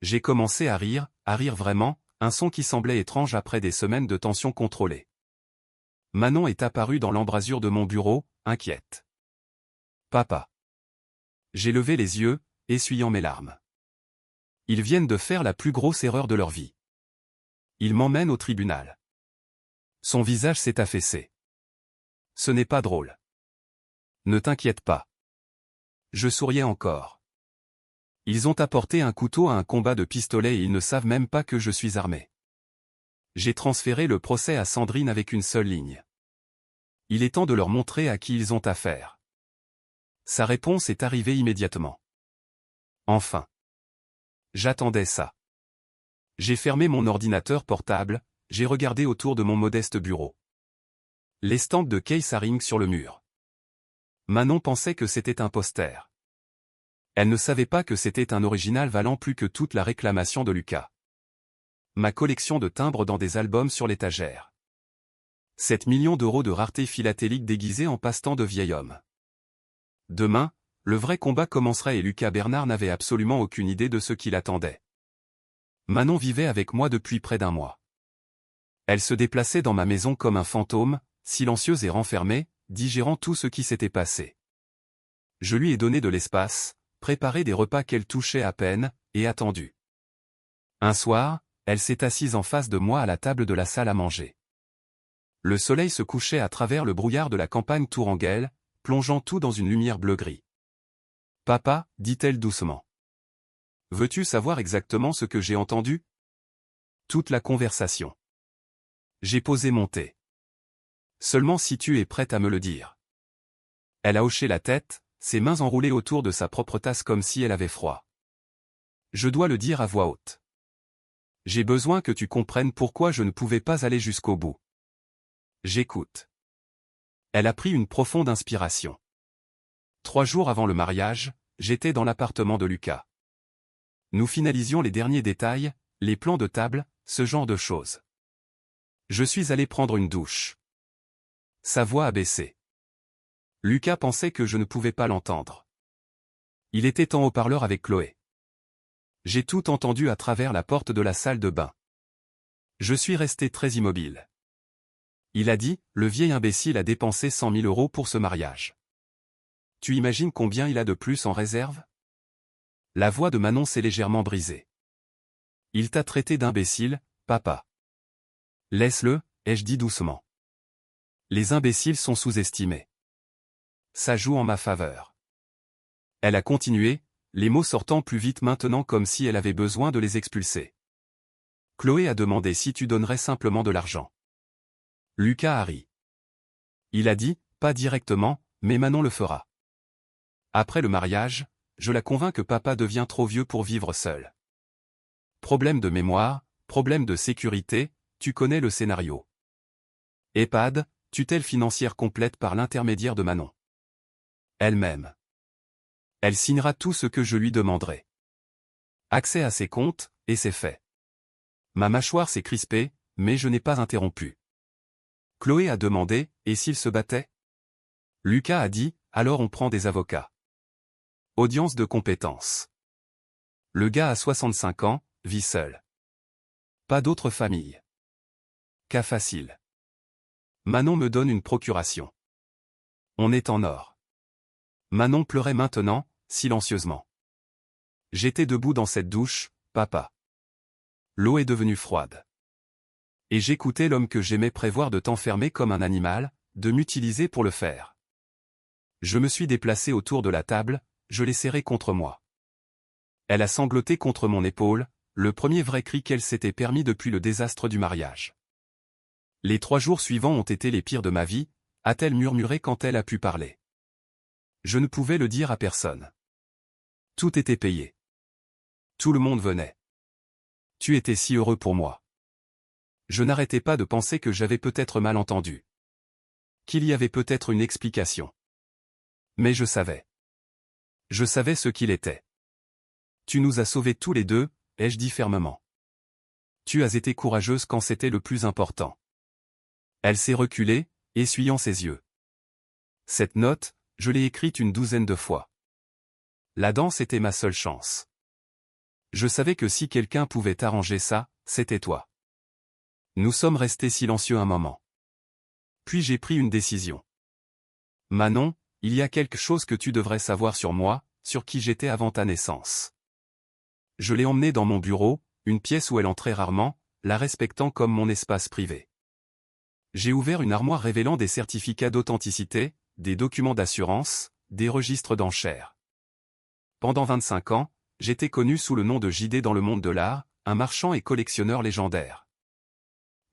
J'ai commencé à rire vraiment, un son qui semblait étrange après des semaines de tension contrôlée. Manon est apparue dans l'embrasure de mon bureau, inquiète. Papa. J'ai levé les yeux, essuyant mes larmes. Ils viennent de faire la plus grosse erreur de leur vie. Ils m'emmènent au tribunal. Son visage s'est affaissé. Ce n'est pas drôle. Ne t'inquiète pas. Je souriais encore. Ils ont apporté un couteau à un combat de pistolet et ils ne savent même pas que je suis armé. J'ai transféré le procès à Sandrine avec une seule ligne. Il est temps de leur montrer à qui ils ont affaire. Sa réponse est arrivée immédiatement. Enfin. J'attendais ça. J'ai fermé mon ordinateur portable, j'ai regardé autour de mon modeste bureau. L'estampe de Kay Saring sur le mur. Manon pensait que c'était un poster. Elle ne savait pas que c'était un original valant plus que toute la réclamation de Lucas. Ma collection de timbres dans des albums sur l'étagère. 7 millions d'euros de rareté philatélique déguisée en passe-temps de vieil homme. Demain, le vrai combat commencerait et Lucas Bernard n'avait absolument aucune idée de ce qui l'attendait. Manon vivait avec moi depuis près d'un mois. Elle se déplaçait dans ma maison comme un fantôme, silencieuse et renfermée, digérant tout ce qui s'était passé. Je lui ai donné de l'espace, préparé des repas qu'elle touchait à peine, et attendu. Un soir, elle s'est assise en face de moi à la table de la salle à manger. Le soleil se couchait à travers le brouillard de la campagne tourangelle, plongeant tout dans une lumière bleu-gris. « Papa, dit-elle doucement. Veux-tu savoir exactement ce que j'ai entendu ? Toute la conversation. J'ai posé mon thé. Seulement si tu es prête à me le dire. » Elle a hoché la tête, ses mains enroulées autour de sa propre tasse comme si elle avait froid. Je dois le dire à voix haute. J'ai besoin que tu comprennes pourquoi je ne pouvais pas aller jusqu'au bout. J'écoute. Elle a pris une profonde inspiration. 3 jours avant le mariage, j'étais dans l'appartement de Lucas. Nous finalisions les derniers détails, les plans de table, ce genre de choses. Je suis allé prendre une douche. Sa voix a baissé. Lucas pensait que je ne pouvais pas l'entendre. Il était en haut-parleur avec Chloé. J'ai tout entendu à travers la porte de la salle de bain. Je suis resté très immobile. Il a dit, le vieil imbécile a dépensé 100 000 euros pour ce mariage. Tu imagines combien il a de plus en réserve ? La voix de Manon s'est légèrement brisée. Il t'a traité d'imbécile, papa. Laisse-le, ai-je dit doucement. Les imbéciles sont sous-estimés. Ça joue en ma faveur. Elle a continué, les mots sortant plus vite maintenant comme si elle avait besoin de les expulser. Chloé a demandé si tu donnerais simplement de l'argent. Lucas a ri. Il a dit, pas directement, mais Manon le fera. Après le mariage, je la convainc que papa devient trop vieux pour vivre seul. Problème de mémoire, problème de sécurité, tu connais le scénario. EHPAD, tutelle financière complète par l'intermédiaire de Manon. Elle-même. Elle signera tout ce que je lui demanderai. Accès à ses comptes, et c'est fait. Ma mâchoire s'est crispée, mais je n'ai pas interrompu. Chloé a demandé, et s'il se battait ? Lucas a dit, alors on prend des avocats. Audience de compétence. Le gars a 65 ans, vit seul. Pas d'autre famille. Cas facile. Manon me donne une procuration. On est en or. Manon pleurait maintenant, silencieusement. J'étais debout dans cette douche, papa. L'eau est devenue froide. Et j'écoutais l'homme que j'aimais prévoir de t'enfermer comme un animal, de m'utiliser pour le faire. Je me suis déplacé autour de la table, je l'ai serrée contre moi. Elle a sangloté contre mon épaule, le premier vrai cri qu'elle s'était permis depuis le désastre du mariage. Les 3 jours suivants ont été les pires de ma vie, a-t-elle murmuré quand elle a pu parler. Je ne pouvais le dire à personne. Tout était payé. Tout le monde venait. Tu étais si heureux pour moi. Je n'arrêtais pas de penser que j'avais peut-être mal entendu. Qu'il y avait peut-être une explication. Mais je savais. Je savais ce qu'il était. Tu nous as sauvés tous les deux, ai-je dit fermement. Tu as été courageuse quand c'était le plus important. Elle s'est reculée, essuyant ses yeux. Cette note, je l'ai écrite une 12aine de fois. La danse était ma seule chance. Je savais que si quelqu'un pouvait arranger ça, c'était toi. Nous sommes restés silencieux un moment. Puis j'ai pris une décision. Manon, il y a quelque chose que tu devrais savoir sur moi, sur qui j'étais avant ta naissance. Je l'ai emmenée dans mon bureau, une pièce où elle entrait rarement, la respectant comme mon espace privé. J'ai ouvert une armoire révélant des certificats d'authenticité, des documents d'assurance, des registres d'enchères. Pendant 25 ans, j'étais connu sous le nom de JD dans le monde de l'art, un marchand et collectionneur légendaire.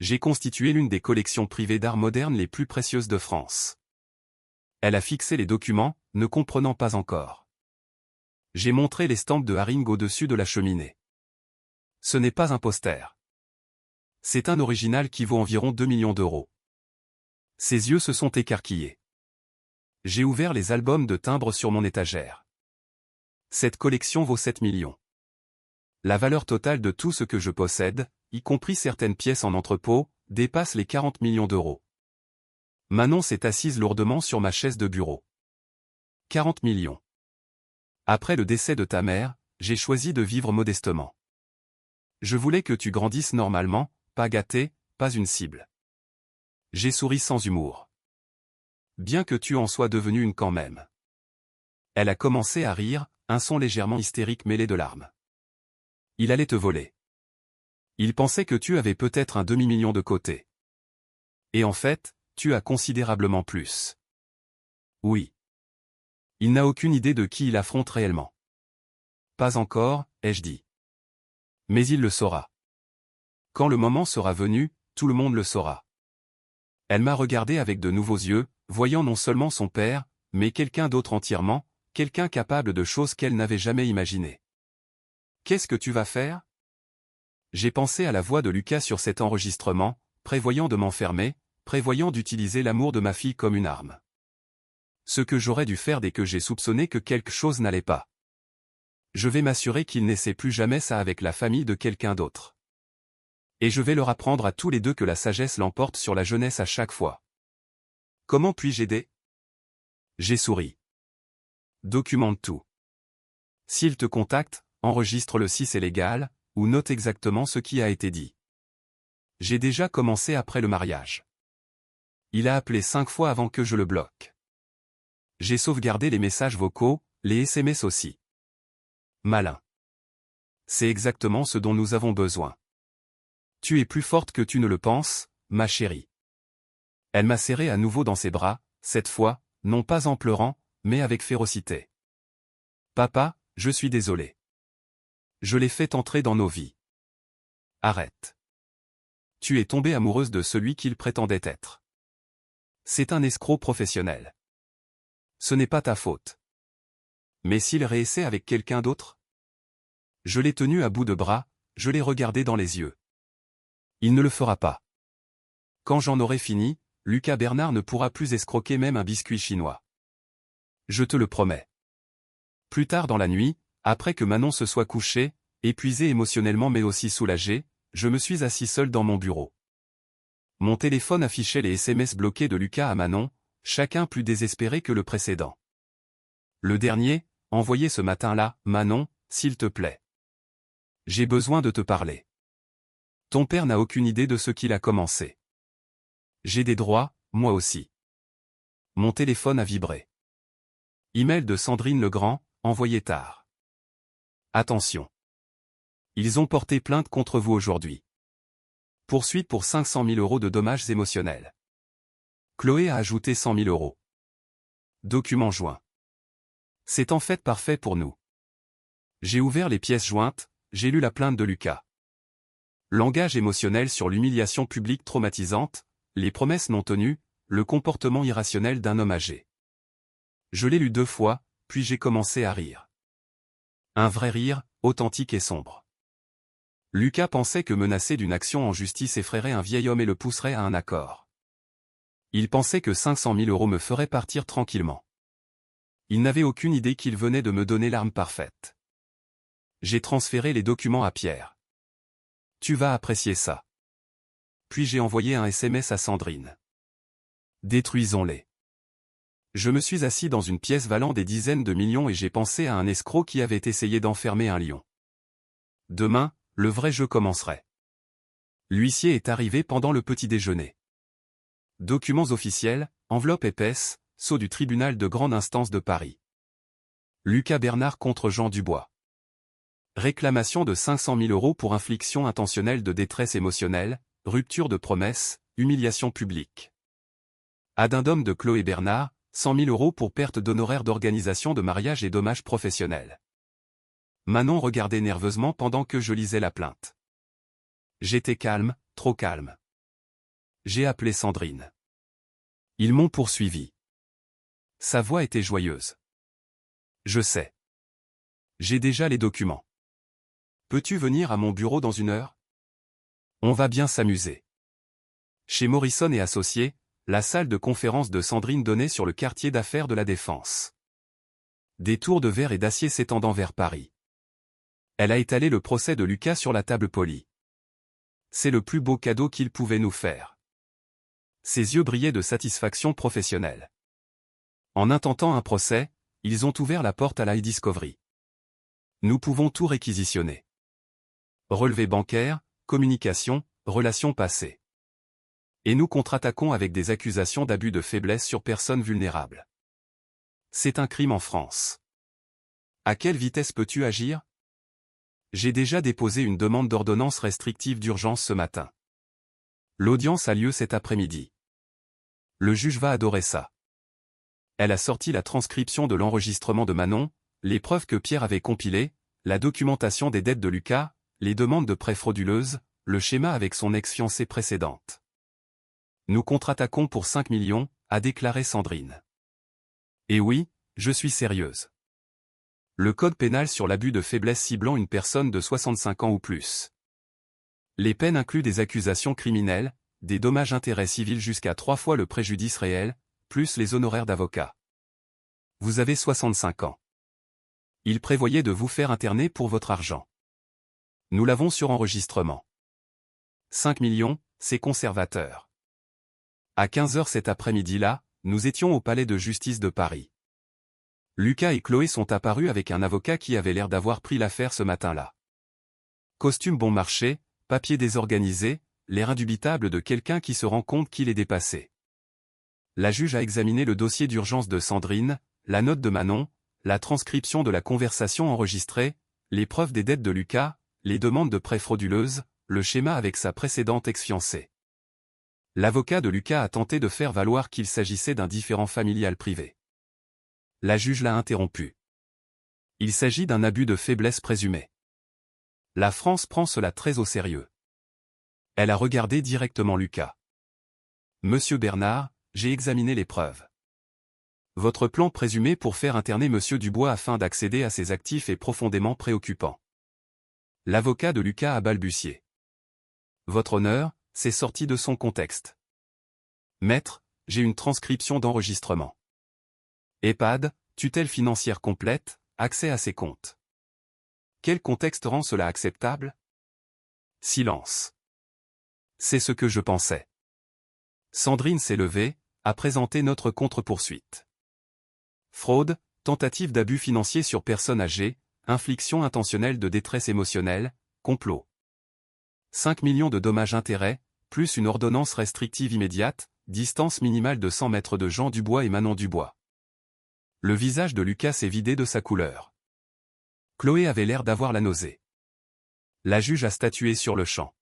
J'ai constitué l'une des collections privées d'art moderne les plus précieuses de France. Elle a fixé les documents, ne comprenant pas encore. J'ai montré l'estampes de Haring au-dessus de la cheminée. Ce n'est pas un poster. C'est un original qui vaut environ 2 millions d'euros. Ses yeux se sont écarquillés. J'ai ouvert les albums de timbres sur mon étagère. Cette collection vaut 7 millions. La valeur totale de tout ce que je possède, y compris certaines pièces en entrepôt, dépasse les 40 millions d'euros. Manon s'est assise lourdement sur ma chaise de bureau. 40 millions. Après le décès de ta mère, j'ai choisi de vivre modestement. Je voulais que tu grandisses normalement, pas gâté, pas une cible. J'ai souri sans humour. Bien que tu en sois devenue une quand même. Elle a commencé à rire, un son légèrement hystérique mêlé de larmes. Il allait te voler. Il pensait que tu avais peut-être un demi-million de côté. Et en fait, tu as considérablement plus. Oui. Il n'a aucune idée de qui il affronte réellement. Pas encore, ai-je dit. Mais il le saura. Quand le moment sera venu, tout le monde le saura. Elle m'a regardé avec de nouveaux yeux, voyant non seulement son père, mais quelqu'un d'autre entièrement, quelqu'un capable de choses qu'elle n'avait jamais imaginées. Qu'est-ce que tu vas faire? J'ai pensé à la voix de Lucas sur cet enregistrement, prévoyant de m'enfermer, prévoyant d'utiliser l'amour de ma fille comme une arme. Ce que j'aurais dû faire dès que j'ai soupçonné que quelque chose n'allait pas. Je vais m'assurer qu'il n'essaie plus jamais ça avec la famille de quelqu'un d'autre. Et je vais leur apprendre à tous les deux que la sagesse l'emporte sur la jeunesse à chaque fois. Comment puis-je aider? J'ai souri. Documente tout. S'il te contacte, enregistre-le si c'est légal, ou note exactement ce qui a été dit. J'ai déjà commencé après le mariage. Il a appelé 5 fois avant que je le bloque. J'ai sauvegardé les messages vocaux, les SMS aussi. Malin. C'est exactement ce dont nous avons besoin. Tu es plus forte que tu ne le penses, ma chérie. Elle m'a serré à nouveau dans ses bras, cette fois, non pas en pleurant, mais avec férocité. Papa, je suis désolé. Je l'ai fait entrer dans nos vies. Arrête. Tu es tombée amoureuse de celui qu'il prétendait être. C'est un escroc professionnel. Ce n'est pas ta faute. Mais s'il réessaie avec quelqu'un d'autre? Je l'ai tenu à bout de bras, je l'ai regardé dans les yeux. Il ne le fera pas. Quand j'en aurai fini, Lucas Bernard ne pourra plus escroquer même un biscuit chinois. Je te le promets. Plus tard dans la nuit, après que Manon se soit couchée, épuisée émotionnellement mais aussi soulagée, je me suis assis seul dans mon bureau. Mon téléphone affichait les SMS bloqués de Lucas à Manon, chacun plus désespéré que le précédent. Le dernier, envoyé ce matin-là, Manon, s'il te plaît. J'ai besoin de te parler. Ton père n'a aucune idée de ce qu'il a commencé. J'ai des droits, moi aussi. Mon téléphone a vibré. Email de Sandrine Legrand, envoyé tard. Attention. Ils ont porté plainte contre vous aujourd'hui. Poursuite pour 500 000 € de dommages émotionnels. Chloé a ajouté 100 000 €. Document joint. C'est en fait parfait pour nous. J'ai ouvert les pièces jointes, j'ai lu la plainte de Lucas. Langage émotionnel sur l'humiliation publique traumatisante, les promesses non tenues, le comportement irrationnel d'un homme âgé. Je l'ai lu 2 fois, puis j'ai commencé à rire. Un vrai rire, authentique et sombre. Lucas pensait que menacer d'une action en justice effraierait un vieil homme et le pousserait à un accord. Il pensait que 500 000 € me feraient partir tranquillement. Il n'avait aucune idée qu'il venait de me donner l'arme parfaite. J'ai transféré les documents à Pierre. Tu vas apprécier ça. Puis j'ai envoyé un SMS à Sandrine. Détruisons-les. Je me suis assis dans une pièce valant des dizaines de millions et j'ai pensé à un escroc qui avait essayé d'enfermer un lion. Demain, le vrai jeu commencerait. L'huissier est arrivé pendant le petit déjeuner. Documents officiels, enveloppe épaisse, sceau du tribunal de grande instance de Paris. Lucas Bernard contre Jean Dubois. Réclamation de 500 000 € pour infliction intentionnelle de détresse émotionnelle, rupture de promesse, humiliation publique. Addendum de Chloé Bernard, 100 000 € pour perte d'honoraires d'organisation de mariage et dommages professionnels. Manon regardait nerveusement pendant que je lisais la plainte. J'étais calme, trop calme. J'ai appelé Sandrine. Ils m'ont poursuivi. Sa voix était joyeuse. Je sais. J'ai déjà les documents. Peux-tu venir à mon bureau dans 1 heure? On va bien s'amuser. Chez Morrison et Associés, la salle de conférence de Sandrine donnait sur le quartier d'affaires de la Défense. des tours de verre et d'acier s'étendant vers Paris. Elle a étalé le procès de Lucas sur la table polie. C'est le plus beau cadeau qu'il pouvait nous faire. Ses yeux brillaient de satisfaction professionnelle. En intentant un procès, ils ont ouvert la porte à la e-discovery. Nous pouvons tout réquisitionner. Relevés bancaires, communication, relations passées. Et nous contre-attaquons avec des accusations d'abus de faiblesse sur personnes vulnérables. C'est un crime en France. À quelle vitesse peux-tu agir? J'ai déjà déposé une demande d'ordonnance restrictive d'urgence ce matin. L'audience a lieu cet après-midi. Le juge va adorer ça. Elle a sorti la transcription de l'enregistrement de Manon, les preuves que Pierre avait compilées, la documentation des dettes de Lucas, les demandes de prêts frauduleuses, le schéma avec son ex-fiancée précédente. Nous contre-attaquons pour 5 millions, a déclaré Sandrine. Et oui, je suis sérieuse. Le code pénal sur l'abus de faiblesse ciblant une personne de 65 ans ou plus. Les peines incluent des accusations criminelles, des dommages-intérêts civils jusqu'à 3 fois le préjudice réel, plus les honoraires d'avocat. Vous avez 65 ans. Il prévoyait de vous faire interner pour votre argent. Nous l'avons sur enregistrement. 5 millions, c'est conservateur. À 15h cet après-midi-là, nous étions au palais de justice de Paris. Lucas et Chloé sont apparus avec un avocat qui avait l'air d'avoir pris l'affaire ce matin-là. Costume bon marché, papier désorganisé, l'air indubitable de quelqu'un qui se rend compte qu'il est dépassé. La juge a examiné le dossier d'urgence de Sandrine, la note de Manon, la transcription de la conversation enregistrée, les preuves des dettes de Lucas, les demandes de prêts frauduleuses, le schéma avec sa précédente ex-fiancée. L'avocat de Lucas a tenté de faire valoir qu'il s'agissait d'un différend familial privé. La juge l'a interrompu. Il s'agit d'un abus de faiblesse présumé. La France prend cela très au sérieux. Elle a regardé directement Lucas. Monsieur Bernard, j'ai examiné les preuves. Votre plan présumé pour faire interner Monsieur Dubois afin d'accéder à ses actifs est profondément préoccupant. L'avocat de Lucas a balbutié. Votre honneur, c'est sorti de son contexte. Maître, j'ai une transcription d'enregistrement. EHPAD, tutelle financière complète, accès à ses comptes. Quel contexte rend cela acceptable? Silence. C'est ce que je pensais. Sandrine s'est levée, a présenté notre contre-poursuite. Fraude, tentative d'abus financier sur personne âgée, infliction intentionnelle de détresse émotionnelle, complot. 5 millions de dommages-intérêts, plus une ordonnance restrictive immédiate, distance minimale de 100 mètres de Jean Dubois et Manon Dubois. Le visage de Lucas s'est vidé de sa couleur. Chloé avait l'air d'avoir la nausée. La juge a statué sur le champ.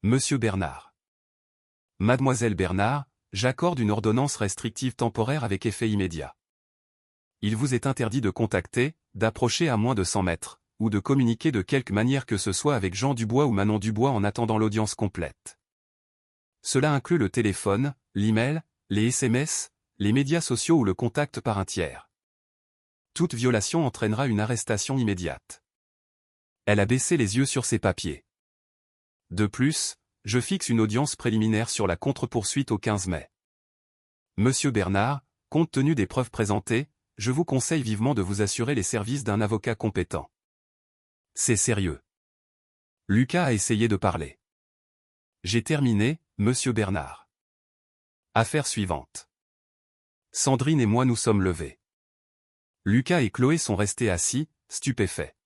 Monsieur Bernard. Mademoiselle Bernard, j'accorde une ordonnance restrictive temporaire avec effet immédiat. Il vous est interdit de contacter, d'approcher à moins de 100 mètres, ou de communiquer de quelque manière que ce soit avec Jean Dubois ou Manon Dubois en attendant l'audience complète. Cela inclut le téléphone, l'email, les SMS, les médias sociaux ou le contact par un tiers. Toute violation entraînera une arrestation immédiate. Elle a baissé les yeux sur ses papiers. De plus, je fixe une audience préliminaire sur la contre-poursuite au 15 mai. Monsieur Bernard, compte tenu des preuves présentées, je vous conseille vivement de vous assurer les services d'un avocat compétent. C'est sérieux. Lucas a essayé de parler. J'ai terminé, Monsieur Bernard. Affaire suivante. Sandrine et moi nous sommes levés. Lucas et Chloé sont restés assis, stupéfaits.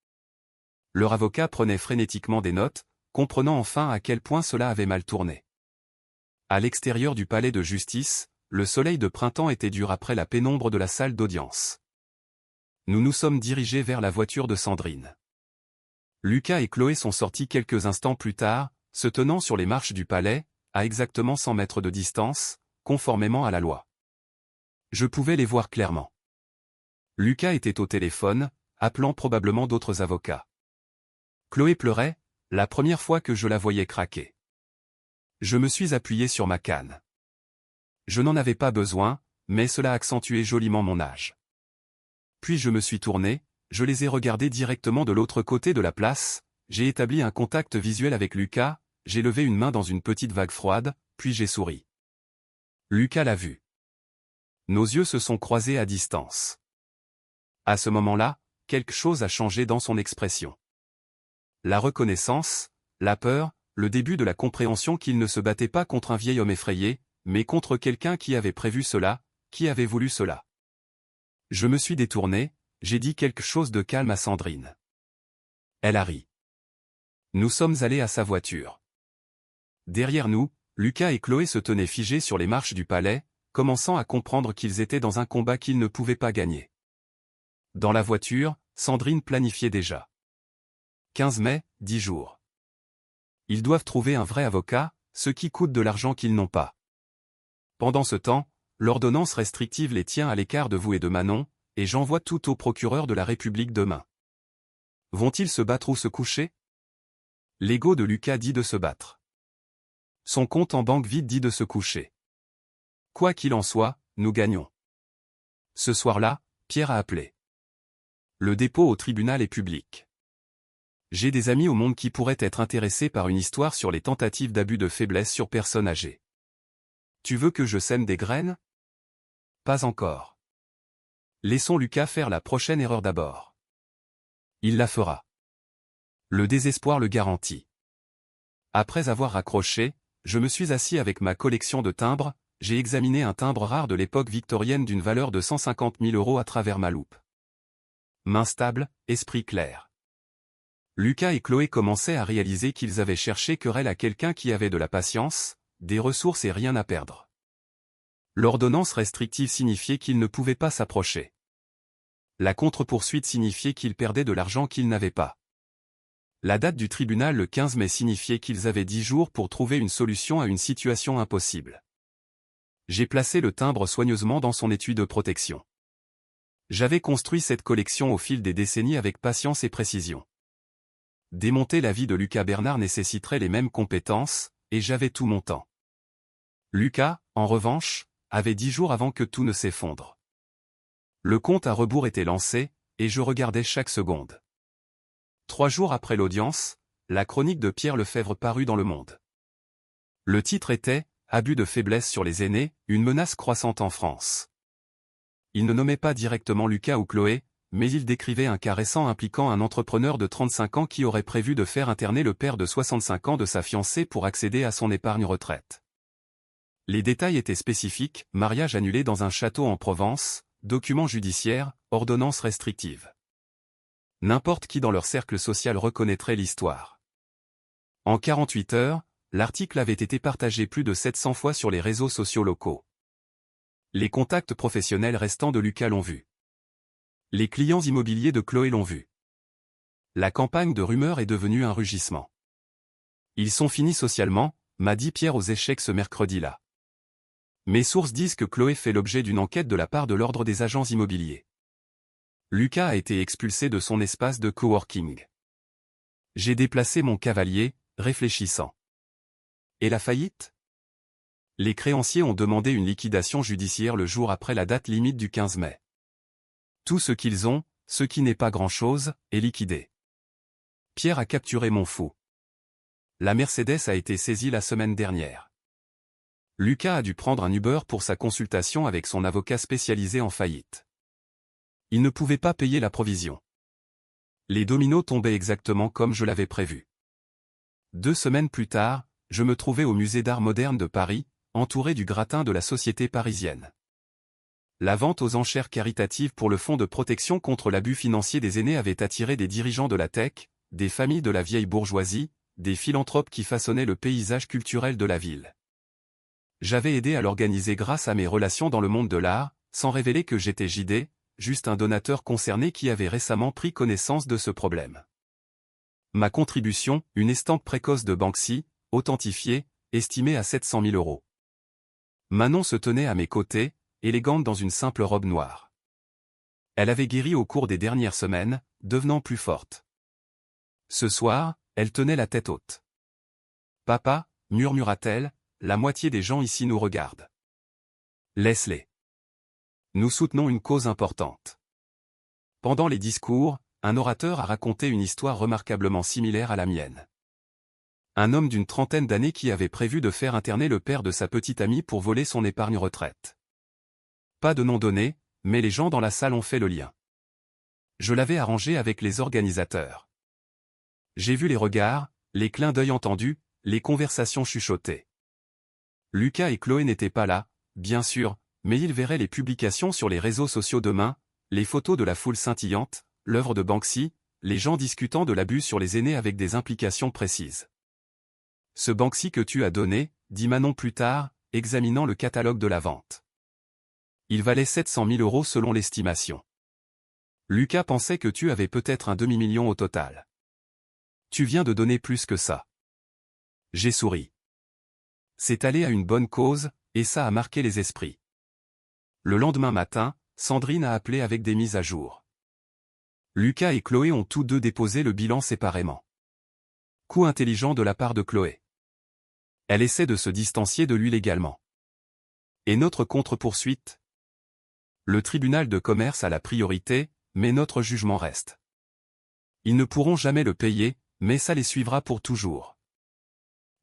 Leur avocat prenait frénétiquement des notes, comprenant enfin à quel point cela avait mal tourné. À l'extérieur du palais de justice, le soleil de printemps était dur après la pénombre de la salle d'audience. Nous nous sommes dirigés vers la voiture de Sandrine. Lucas et Chloé sont sortis quelques instants plus tard, se tenant sur les marches du palais, à exactement 100 mètres de distance, conformément à la loi. Je pouvais les voir clairement. Lucas était au téléphone, appelant probablement d'autres avocats. Chloé pleurait, la première fois que je la voyais craquer. Je me suis appuyé sur ma canne. Je n'en avais pas besoin, mais cela accentuait joliment mon âge. Puis je me suis tourné, je les ai regardés directement de l'autre côté de la place, j'ai établi un contact visuel avec Lucas, j'ai levé une main dans une petite vague froide, puis j'ai souri. Lucas l'a vu. Nos yeux se sont croisés à distance. À ce moment-là, quelque chose a changé dans son expression. La reconnaissance, la peur, le début de la compréhension qu'il ne se battait pas contre un vieil homme effrayé, mais contre quelqu'un qui avait prévu cela, qui avait voulu cela. Je me suis détourné, j'ai dit quelque chose de calme à Sandrine. Elle a ri. Nous sommes allés à sa voiture. Derrière nous, Lucas et Chloé se tenaient figés sur les marches du palais, commençant à comprendre qu'ils étaient dans un combat qu'ils ne pouvaient pas gagner. Dans la voiture, Sandrine planifiait déjà. 15 mai, 10 jours. Ils doivent trouver un vrai avocat, ce qui coûte de l'argent qu'ils n'ont pas. Pendant ce temps, l'ordonnance restrictive les tient à l'écart de vous et de Manon, et j'envoie tout au procureur de la République demain. Vont-ils se battre ou se coucher? L'ego de Lucas dit de se battre. Son compte en banque vide dit de se coucher. Quoi qu'il en soit, nous gagnons. Ce soir-là, Pierre a appelé. Le dépôt au tribunal est public. J'ai des amis au monde qui pourraient être intéressés par une histoire sur les tentatives d'abus de faiblesse sur personnes âgées. Tu veux que je sème des graines? Pas encore. Laissons Lucas faire la prochaine erreur d'abord. Il la fera. Le désespoir le garantit. Après avoir raccroché, je me suis assis avec ma collection de timbres, j'ai examiné un timbre rare de l'époque victorienne d'une valeur de 150 000 € à travers ma loupe. Main stable, esprit clair. Lucas et Chloé commençaient à réaliser qu'ils avaient cherché querelle à quelqu'un qui avait de la patience, des ressources et rien à perdre. L'ordonnance restrictive signifiait qu'ils ne pouvaient pas s'approcher. La contre-poursuite signifiait qu'ils perdaient de l'argent qu'ils n'avaient pas. La date du tribunal le 15 mai signifiait qu'ils avaient 10 jours pour trouver une solution à une situation impossible. J'ai placé le timbre soigneusement dans son étui de protection. J'avais construit cette collection au fil des décennies avec patience et précision. Démonter la vie de Lucas Bernard nécessiterait les mêmes compétences, et j'avais tout mon temps. Lucas, en revanche, avait 10 jours avant que tout ne s'effondre. Le compte à rebours était lancé, et je regardais chaque seconde. 3 jours après l'audience, la chronique de Pierre Lefebvre parut dans Le Monde. Le titre était « Abus de faiblesse sur les aînés, une menace croissante en France ». Il ne nommait pas directement Lucas ou Chloé, mais il décrivait un cas récent impliquant un entrepreneur de 35 ans qui aurait prévu de faire interner le père de 65 ans de sa fiancée pour accéder à son épargne retraite. Les détails étaient spécifiques, mariage annulé dans un château en Provence, documents judiciaires, ordonnance restrictive. N'importe qui dans leur cercle social reconnaîtrait l'histoire. En 48 heures, l'article avait été partagé plus de 700 fois sur les réseaux sociaux locaux. Les contacts professionnels restants de Lucas l'ont vu. Les clients immobiliers de Chloé l'ont vu. La campagne de rumeurs est devenue un rugissement. Ils sont finis socialement, m'a dit Pierre aux échecs ce mercredi-là. Mes sources disent que Chloé fait l'objet d'une enquête de la part de l'ordre des agents immobiliers. Lucas a été expulsé de son espace de coworking. J'ai déplacé mon cavalier, réfléchissant. Et la faillite? Les créanciers ont demandé une liquidation judiciaire le jour après la date limite du 15 mai. Tout ce qu'ils ont, ce qui n'est pas grand-chose, est liquidé. Pierre a capturé mon fou. La Mercedes a été saisie la semaine dernière. Lucas a dû prendre un Uber pour sa consultation avec son avocat spécialisé en faillite. Il ne pouvait pas payer la provision. Les dominos tombaient exactement comme je l'avais prévu. 2 semaines plus tard, je me trouvais au musée d'art moderne de Paris, entouré du gratin de la société parisienne. La vente aux enchères caritatives pour le Fonds de protection contre l'abus financier des aînés avait attiré des dirigeants de la tech, des familles de la vieille bourgeoisie, des philanthropes qui façonnaient le paysage culturel de la ville. J'avais aidé à l'organiser grâce à mes relations dans le monde de l'art, sans révéler que j'étais JD, juste un donateur concerné qui avait récemment pris connaissance de ce problème. Ma contribution, une estampe précoce de Banksy, authentifiée, estimée à 700 000 €. Manon se tenait à mes côtés, élégante dans une simple robe noire. Elle avait guéri au cours des dernières semaines, devenant plus forte. Ce soir, elle tenait la tête haute. « Papa » murmura-t-elle, « la moitié des gens ici nous regardent. Laisse-les. Nous soutenons une cause importante. » Pendant les discours, un orateur a raconté une histoire remarquablement similaire à la mienne. Un homme d'une trentaine d'années qui avait prévu de faire interner le père de sa petite amie pour voler son épargne retraite. Pas de nom donné, mais les gens dans la salle ont fait le lien. Je l'avais arrangé avec les organisateurs. J'ai vu les regards, les clins d'œil entendus, les conversations chuchotées. Lucas et Chloé n'étaient pas là, bien sûr, mais ils verraient les publications sur les réseaux sociaux demain, les photos de la foule scintillante, l'œuvre de Banksy, les gens discutant de l'abus sur les aînés avec des implications précises. Ce Banksy que tu as donné, dit Manon plus tard, examinant le catalogue de la vente. Il valait 700 000 € selon l'estimation. Lucas pensait que tu avais peut-être un demi-million au total. Tu viens de donner plus que ça. J'ai souri. C'est allé à une bonne cause, et ça a marqué les esprits. Le lendemain matin, Sandrine a appelé avec des mises à jour. Lucas et Chloé ont tous deux déposé le bilan séparément. Coup intelligent de la part de Chloé. Elle essaie de se distancier de lui légalement. Et notre contre-poursuite? Le tribunal de commerce a la priorité, mais notre jugement reste. Ils ne pourront jamais le payer, mais ça les suivra pour toujours.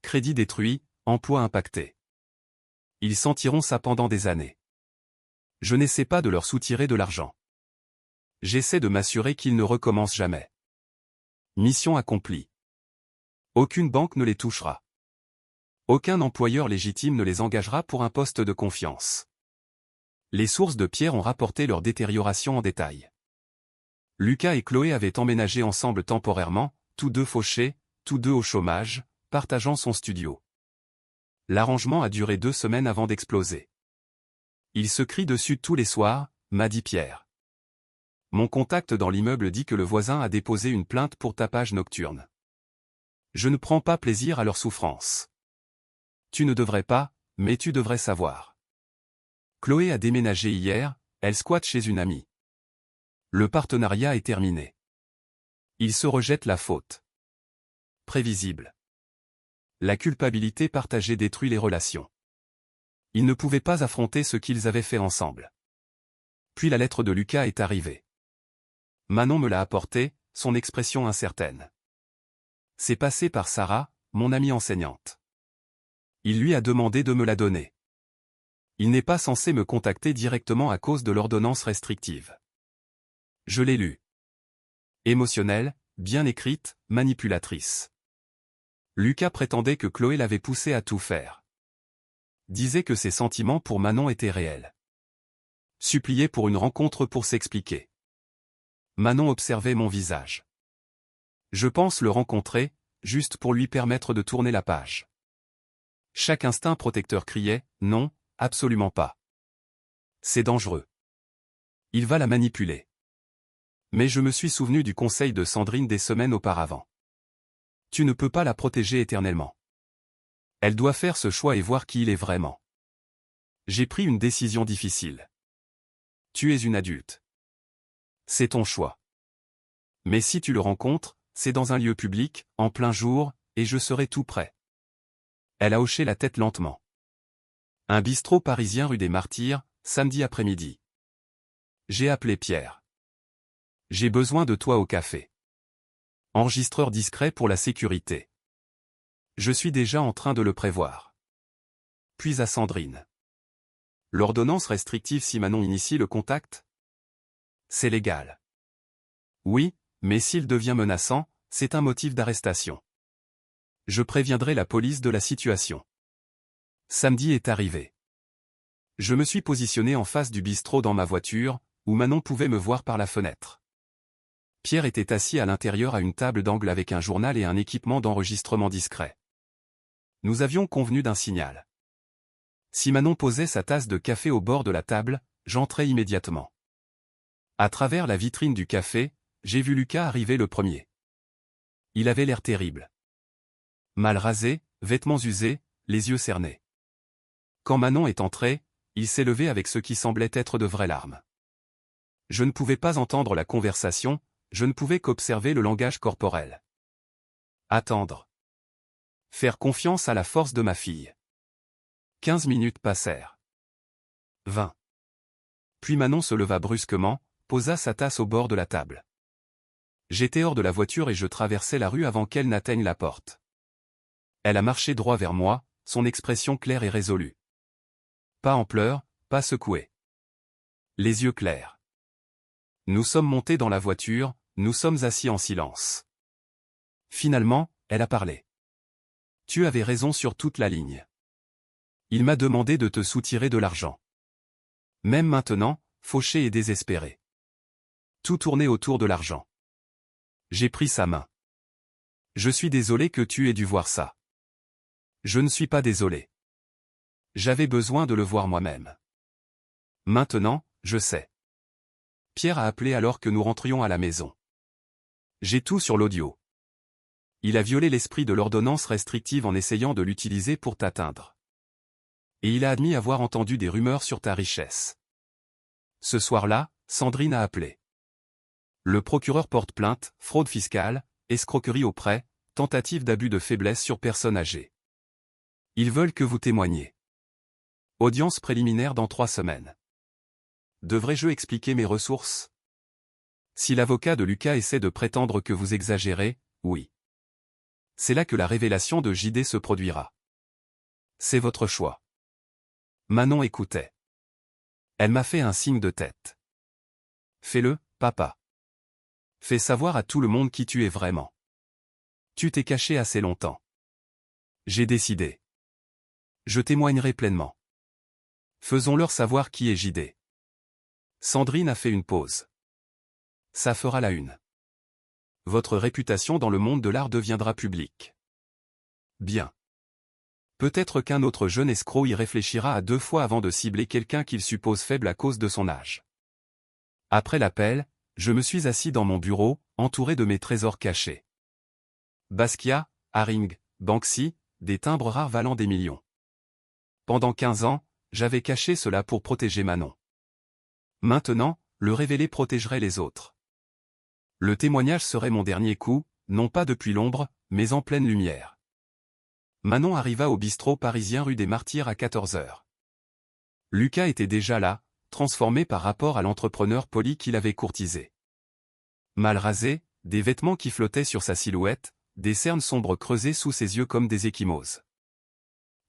Crédit détruit, emploi impacté. Ils sentiront ça pendant des années. Je n'essaie pas de leur soutirer de l'argent. J'essaie de m'assurer qu'ils ne recommencent jamais. Mission accomplie. Aucune banque ne les touchera. Aucun employeur légitime ne les engagera pour un poste de confiance. Les sources de Pierre ont rapporté leur détérioration en détail. Lucas et Chloé avaient emménagé ensemble temporairement, tous deux fauchés, tous deux au chômage, partageant son studio. L'arrangement a duré 2 semaines avant d'exploser. Ils se crient dessus tous les soirs, m'a dit Pierre. Mon contact dans l'immeuble dit que le voisin a déposé une plainte pour tapage nocturne. Je ne prends pas plaisir à leur souffrance. Tu ne devrais pas, mais tu devrais savoir. Chloé a déménagé hier, elle squatte chez une amie. Le partenariat est terminé. Ils se rejettent la faute. Prévisible. La culpabilité partagée détruit les relations. Ils ne pouvaient pas affronter ce qu'ils avaient fait ensemble. Puis la lettre de Lucas est arrivée. Manon me l'a apportée, son expression incertaine. C'est passé par Sarah, mon amie enseignante. Il lui a demandé de me la donner. Il n'est pas censé me contacter directement à cause de l'ordonnance restrictive. Je l'ai lue. Émotionnelle, bien écrite, manipulatrice. Lucas prétendait que Chloé l'avait poussé à tout faire. Disait que ses sentiments pour Manon étaient réels. Suppliait pour une rencontre pour s'expliquer. Manon observait mon visage. Je pense le rencontrer, juste pour lui permettre de tourner la page. Chaque instinct protecteur criait, non, absolument pas. C'est dangereux. Il va la manipuler. Mais je me suis souvenu du conseil de Sandrine des semaines auparavant. Tu ne peux pas la protéger éternellement. Elle doit faire ce choix et voir qui il est vraiment. J'ai pris une décision difficile. Tu es une adulte. C'est ton choix. Mais si tu le rencontres, c'est dans un lieu public, en plein jour, et je serai tout prêt. Elle a hoché la tête lentement. Un bistrot parisien rue des Martyrs, samedi après-midi. J'ai appelé Pierre. J'ai besoin de toi au café. Enregistreur discret pour la sécurité. Je suis déjà en train de le prévoir. Puis à Sandrine. L'ordonnance restrictive si Manon initie le contact? C'est légal. Oui, mais s'il devient menaçant, c'est un motif d'arrestation. Je préviendrai la police de la situation. Samedi est arrivé. Je me suis positionné en face du bistrot dans ma voiture, où Manon pouvait me voir par la fenêtre. Pierre était assis à l'intérieur à une table d'angle avec un journal et un équipement d'enregistrement discret. Nous avions convenu d'un signal. Si Manon posait sa tasse de café au bord de la table, j'entrais immédiatement. À travers la vitrine du café, j'ai vu Lucas arriver le premier. Il avait l'air terrible. Mal rasé, vêtements usés, les yeux cernés. Quand Manon est entrée, il s'est levé avec ce qui semblait être de vraies larmes. Je ne pouvais pas entendre la conversation, je ne pouvais qu'observer le langage corporel. Attendre. Faire confiance à la force de ma fille. 15 minutes passèrent. 20. Puis Manon se leva brusquement, posa sa tasse au bord de la table. J'étais hors de la voiture et je traversais la rue avant qu'elle n'atteigne la porte. Elle a marché droit vers moi, son expression claire et résolue. Pas en pleurs, pas secouée. Les yeux clairs. Nous sommes montés dans la voiture, nous sommes assis en silence. Finalement, elle a parlé. Tu avais raison sur toute la ligne. Il m'a demandé de te soutirer de l'argent. Même maintenant, fauché et désespéré. Tout tournait autour de l'argent. J'ai pris sa main. Je suis désolé que tu aies dû voir ça. Je ne suis pas désolé. J'avais besoin de le voir moi-même. Maintenant, je sais. Pierre a appelé alors que nous rentrions à la maison. J'ai tout sur l'audio. Il a violé l'esprit de l'ordonnance restrictive en essayant de l'utiliser pour t'atteindre. Et il a admis avoir entendu des rumeurs sur ta richesse. Ce soir-là, Sandrine a appelé. Le procureur porte plainte, fraude fiscale, escroquerie au prêt, tentative d'abus de faiblesse sur personne âgée. Ils veulent que vous témoigniez. Audience préliminaire dans 3 semaines. Devrais-je expliquer mes ressources? Si l'avocat de Lucas essaie de prétendre que vous exagérez, oui. C'est là que la révélation de JD se produira. C'est votre choix. Manon écoutait. Elle m'a fait un signe de tête. Fais-le, papa. Fais savoir à tout le monde qui tu es vraiment. Tu t'es caché assez longtemps. J'ai décidé. Je témoignerai pleinement. Faisons-leur savoir qui est JD. Sandrine a fait une pause. Ça fera la une. Votre réputation dans le monde de l'art deviendra publique. Bien. Peut-être qu'un autre jeune escroc y réfléchira à 2 fois avant de cibler quelqu'un qu'il suppose faible à cause de son âge. Après l'appel, je me suis assis dans mon bureau, entouré de mes trésors cachés. Basquiat, Haring, Banksy, des timbres rares valant des millions. Pendant 15 ans, j'avais caché cela pour protéger Manon. Maintenant, le révéler protégerait les autres. Le témoignage serait mon dernier coup, non pas depuis l'ombre, mais en pleine lumière. Manon arriva au bistrot parisien rue des Martyrs à 14 heures. Lucas était déjà là, transformé par rapport à l'entrepreneur poli qu'il avait courtisé. Mal rasé, des vêtements qui flottaient sur sa silhouette, des cernes sombres creusées sous ses yeux comme des ecchymoses.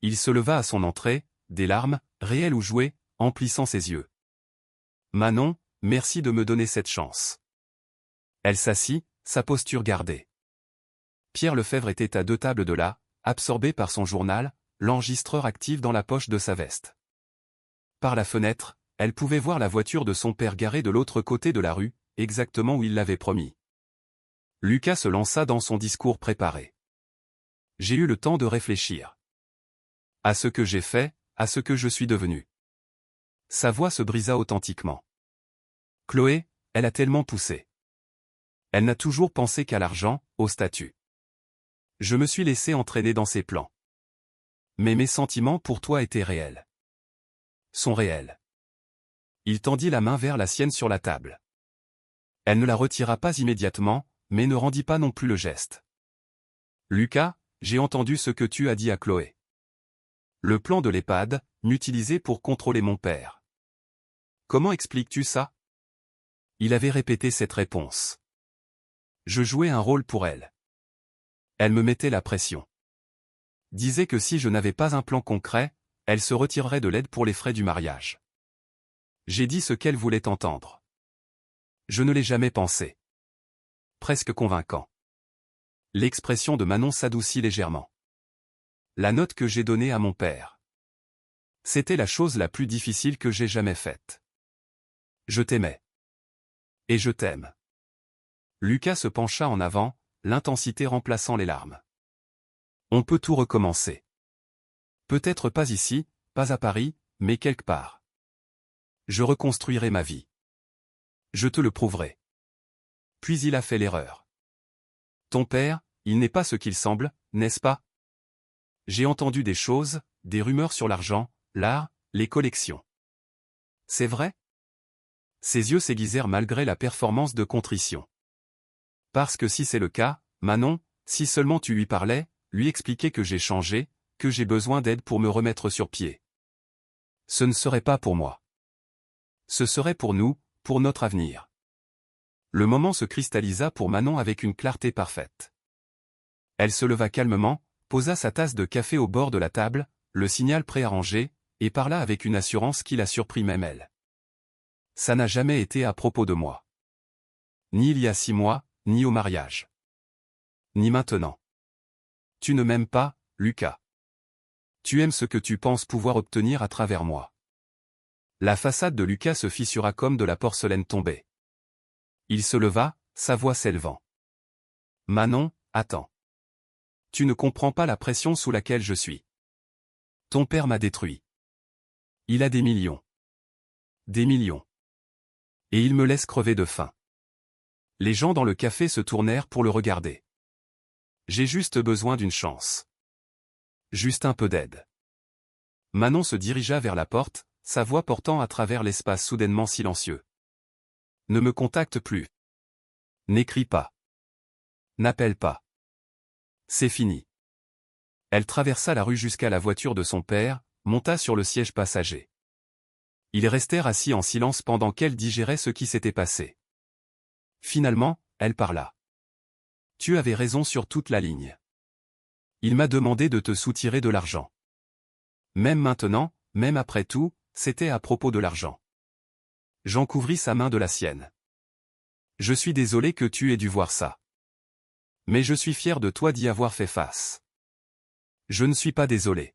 Il se leva à son entrée, des larmes, réelles ou jouées, emplissant ses yeux. Manon, merci de me donner cette chance. Elle s'assit, sa posture gardée. Pierre Lefebvre était à 2 tables de là, absorbé par son journal, l'enregistreur actif dans la poche de sa veste. Par la fenêtre, elle pouvait voir la voiture de son père garée de l'autre côté de la rue, exactement où il l'avait promis. Lucas se lança dans son discours préparé. J'ai eu le temps de réfléchir. À ce que j'ai fait, à ce que je suis devenu. Sa voix se brisa authentiquement. Chloé, elle a tellement poussé. Elle n'a toujours pensé qu'à l'argent, au statut. Je me suis laissé entraîner dans ses plans. Mais mes sentiments pour toi étaient réels. Sont réels. Il tendit la main vers la sienne sur la table. Elle ne la retira pas immédiatement, mais ne rendit pas non plus le geste. Lucas, j'ai entendu ce que tu as dit à Chloé. Le plan de l'EHPAD, m'utilisé pour contrôler mon père. Comment expliques-tu ça? Il avait répété cette réponse. Je jouais un rôle pour elle. Elle me mettait la pression. Disait que si je n'avais pas un plan concret, elle se retirerait de l'aide pour les frais du mariage. J'ai dit ce qu'elle voulait entendre. Je ne l'ai jamais pensé. Presque convaincant. L'expression de Manon s'adoucit légèrement. La note que j'ai donnée à mon père. C'était la chose la plus difficile que j'ai jamais faite. Je t'aimais. Et je t'aime. Lucas se pencha en avant, l'intensité remplaçant les larmes. On peut tout recommencer. Peut-être pas ici, pas à Paris, mais quelque part. Je reconstruirai ma vie. Je te le prouverai. Puis il a fait l'erreur. Ton père, il n'est pas ce qu'il semble, n'est-ce pas? J'ai entendu des choses, des rumeurs sur l'argent, l'art, les collections. C'est vrai? Ses yeux s'aiguisèrent malgré la performance de contrition. Parce que si c'est le cas, Manon, si seulement tu lui parlais, lui expliquais que j'ai changé, que j'ai besoin d'aide pour me remettre sur pied. Ce ne serait pas pour moi. Ce serait pour nous, pour notre avenir. Le moment se cristallisa pour Manon avec une clarté parfaite. Elle se leva calmement, posa sa tasse de café au bord de la table, le signal préarrangé, et parla avec une assurance qui la surprit même elle. Ça n'a jamais été à propos de moi. Ni il y a 6 mois, ni au mariage. Ni maintenant. Tu ne m'aimes pas, Lucas. Tu aimes ce que tu penses pouvoir obtenir à travers moi. La façade de Lucas se fissura comme de la porcelaine tombée. Il se leva, sa voix s'élevant. Manon, attends. Tu ne comprends pas la pression sous laquelle je suis. Ton père m'a détruit. Il a des millions. Des millions. Et il me laisse crever de faim. Les gens dans le café se tournèrent pour le regarder. J'ai juste besoin d'une chance. Juste un peu d'aide. Manon se dirigea vers la porte, sa voix portant à travers l'espace soudainement silencieux. Ne me contacte plus. N'écris pas. N'appelle pas. C'est fini. Elle traversa la rue jusqu'à la voiture de son père, monta sur le siège passager. Ils restèrent assis en silence pendant qu'elle digérait ce qui s'était passé. Finalement, elle parla. Tu avais raison sur toute la ligne. Il m'a demandé de te soutirer de l'argent. Même maintenant, même après tout, c'était à propos de l'argent. Jean couvrit sa main de la sienne. Je suis désolé que tu aies dû voir ça. Mais je suis fier de toi d'y avoir fait face. Je ne suis pas désolé.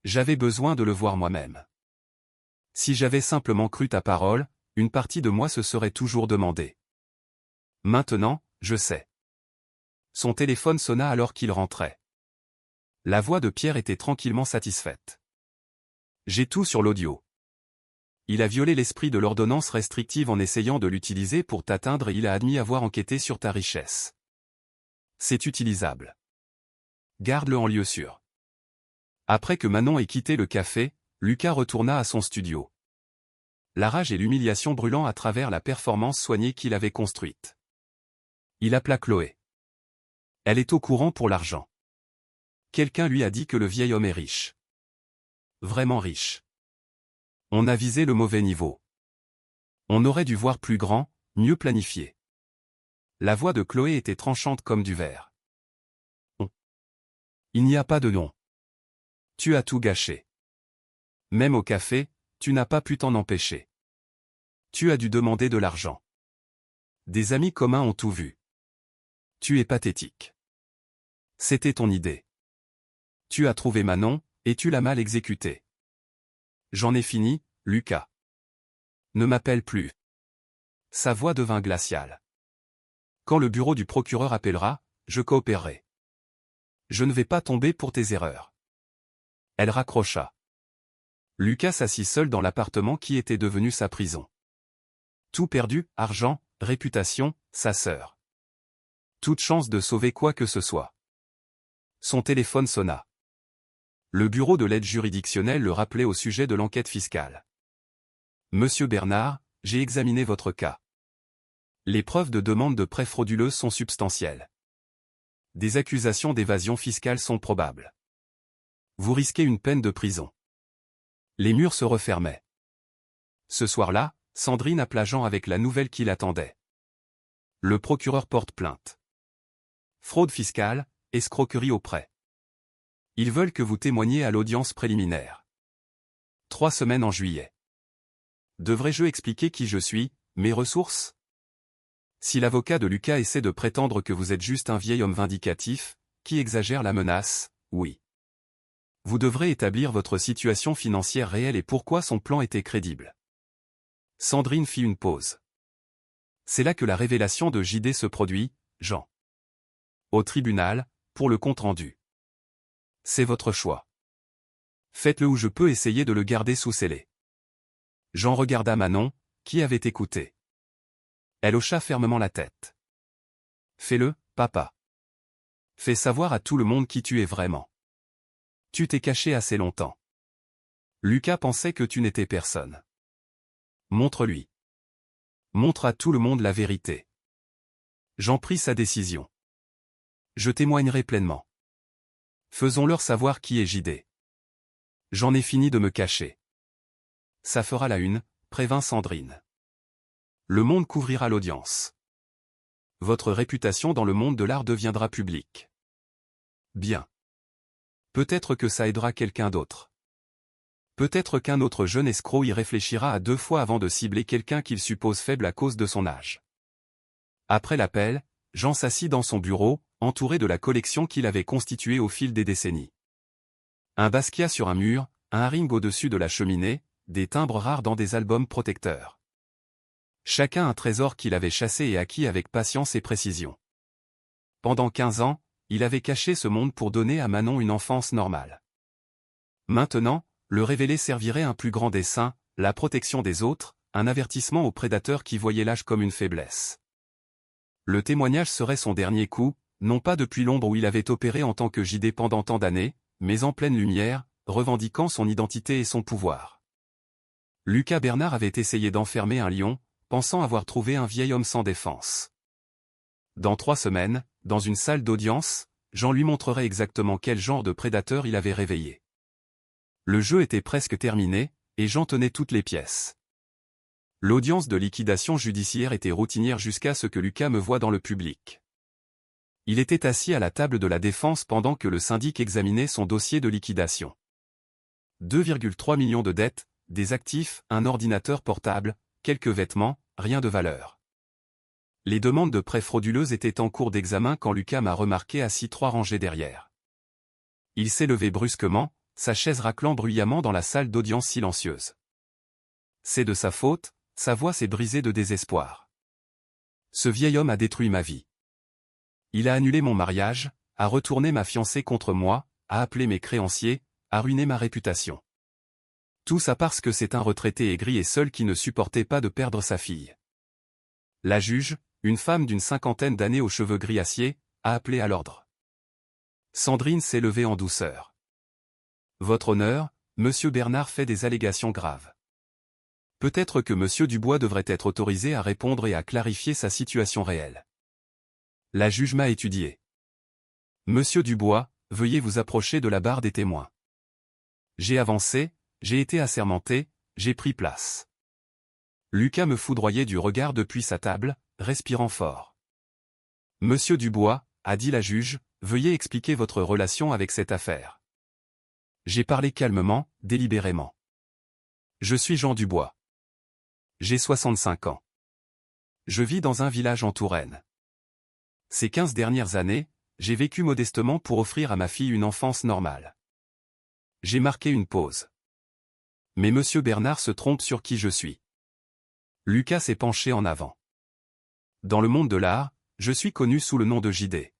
J'avais besoin de le voir moi-même. Si j'avais simplement cru ta parole, une partie de moi se serait toujours demandé. Maintenant, je sais. Son téléphone sonna alors qu'il rentrait. La voix de Pierre était tranquillement satisfaite. J'ai tout sur l'audio. Il a violé l'esprit de l'ordonnance restrictive en essayant de l'utiliser pour t'atteindre et il a admis avoir enquêté sur ta richesse. C'est utilisable. Garde-le en lieu sûr. Après que Manon ait quitté le café, Lucas retourna à son studio. La rage et l'humiliation brûlant à travers la performance soignée qu'il avait construite. Il appela Chloé. Elle est au courant pour l'argent. Quelqu'un lui a dit que le vieil homme est riche. Vraiment riche. On a visé le mauvais niveau. On aurait dû voir plus grand, mieux planifié. La voix de Chloé était tranchante comme du verre. Il n'y a pas de nom. Tu as tout gâché. Même au café, tu n'as pas pu t'en empêcher. Tu as dû demander de l'argent. Des amis communs ont tout vu. Tu es pathétique. C'était ton idée. Tu as trouvé Manon, et tu l'as mal exécutée. J'en ai fini, Lucas. Ne m'appelle plus. Sa voix devint glaciale. Quand le bureau du procureur appellera, je coopérerai. Je ne vais pas tomber pour tes erreurs. Elle raccrocha. Lucas s'assit seul dans l'appartement qui était devenu sa prison. Tout perdu, argent, réputation, sa sœur. Toute chance de sauver quoi que ce soit. Son téléphone sonna. Le bureau de l'aide juridictionnelle le rappelait au sujet de l'enquête fiscale. Monsieur Bernard, j'ai examiné votre cas. Les preuves de demande de prêt frauduleux sont substantielles. Des accusations d'évasion fiscale sont probables. Vous risquez une peine de prison. Les murs se refermaient. Ce soir-là, Sandrine appela Jean avec la nouvelle qui l'attendait. Le procureur porte plainte. Fraude fiscale, escroquerie au prêt. Ils veulent que vous témoigniez à l'audience préliminaire. 3 semaines en juillet. Devrais-je expliquer qui je suis, mes ressources? Si l'avocat de Lucas essaie de prétendre que vous êtes juste un vieil homme vindicatif, qui exagère la menace, oui. Vous devrez établir votre situation financière réelle et pourquoi son plan était crédible. Sandrine fit une pause. C'est là que la révélation de JD se produit, Jean. Au tribunal, pour le compte-rendu. C'est votre choix. Faites-le ou je peux essayer de le garder sous scellé. Jean regarda Manon, qui avait écouté. Elle hocha fermement la tête. Fais-le, papa. Fais savoir à tout le monde qui tu es vraiment. Tu t'es caché assez longtemps. Lucas pensait que tu n'étais personne. Montre-lui. Montre à tout le monde la vérité. Jean prit sa décision. Je témoignerai pleinement. Faisons-leur savoir qui est JD. J'en ai fini de me cacher. Ça fera la une, prévint Sandrine. Le monde couvrira l'audience. Votre réputation dans le monde de l'art deviendra publique. Bien. Peut-être que ça aidera quelqu'un d'autre. Peut-être qu'un autre jeune escroc y réfléchira à 2 fois avant de cibler quelqu'un qu'il suppose faible à cause de son âge. Après l'appel, Jean s'assit dans son bureau, entouré de la collection qu'il avait constituée au fil des décennies. Un Basquiat sur un mur, un Haring au-dessus de la cheminée, des timbres rares dans des albums protecteurs. Chacun un trésor qu'il avait chassé et acquis avec patience et précision. Pendant 15 ans, il avait caché ce monde pour donner à Manon une enfance normale. Maintenant, le révéler servirait un plus grand dessein, la protection des autres, un avertissement aux prédateurs qui voyaient l'âge comme une faiblesse. Le témoignage serait son dernier coup, non pas depuis l'ombre où il avait opéré en tant que JD pendant tant d'années, mais en pleine lumière, revendiquant son identité et son pouvoir. Lucas Bernard avait essayé d'enfermer un lion, pensant avoir trouvé un vieil homme sans défense. Dans 3 semaines, dans une salle d'audience, Jean lui montrerait exactement quel genre de prédateur il avait réveillé. Le jeu était presque terminé, et Jean tenait toutes les pièces. L'audience de liquidation judiciaire était routinière jusqu'à ce que Lucas me voie dans le public. Il était assis à la table de la défense pendant que le syndic examinait son dossier de liquidation. 2,3 millions de dettes, des actifs, un ordinateur portable, quelques vêtements, rien de valeur. Les demandes de prêts frauduleux étaient en cours d'examen quand Lucas m'a remarqué assis 3 rangées derrière. Il s'est levé brusquement, sa chaise raclant bruyamment dans la salle d'audience silencieuse. C'est de sa faute, sa voix s'est brisée de désespoir. Ce vieil homme a détruit ma vie. Il a annulé mon mariage, a retourné ma fiancée contre moi, a appelé mes créanciers, a ruiné ma réputation. Tout ça parce que c'est un retraité aigri et seul qui ne supportait pas de perdre sa fille. La juge, une femme d'une 50aine d'années aux cheveux gris acier, a appelé à l'ordre. Sandrine s'est levée en douceur. Votre honneur, Monsieur Bernard fait des allégations graves. Peut-être que Monsieur Dubois devrait être autorisé à répondre et à clarifier sa situation réelle. La juge m'a étudié. Monsieur Dubois, veuillez vous approcher de la barre des témoins. J'ai avancé, j'ai été assermenté, j'ai pris place. Lucas me foudroyait du regard depuis sa table, respirant fort. Monsieur Dubois, a dit la juge, veuillez expliquer votre relation avec cette affaire. J'ai parlé calmement, délibérément. Je suis Jean Dubois. J'ai 65 ans. Je vis dans un village en Touraine. Ces 15 dernières années, j'ai vécu modestement pour offrir à ma fille une enfance normale. J'ai marqué une pause. Mais Monsieur Bernard se trompe sur qui je suis. Lucas s'est penché en avant. Dans le monde de l'art, je suis connu sous le nom de JD.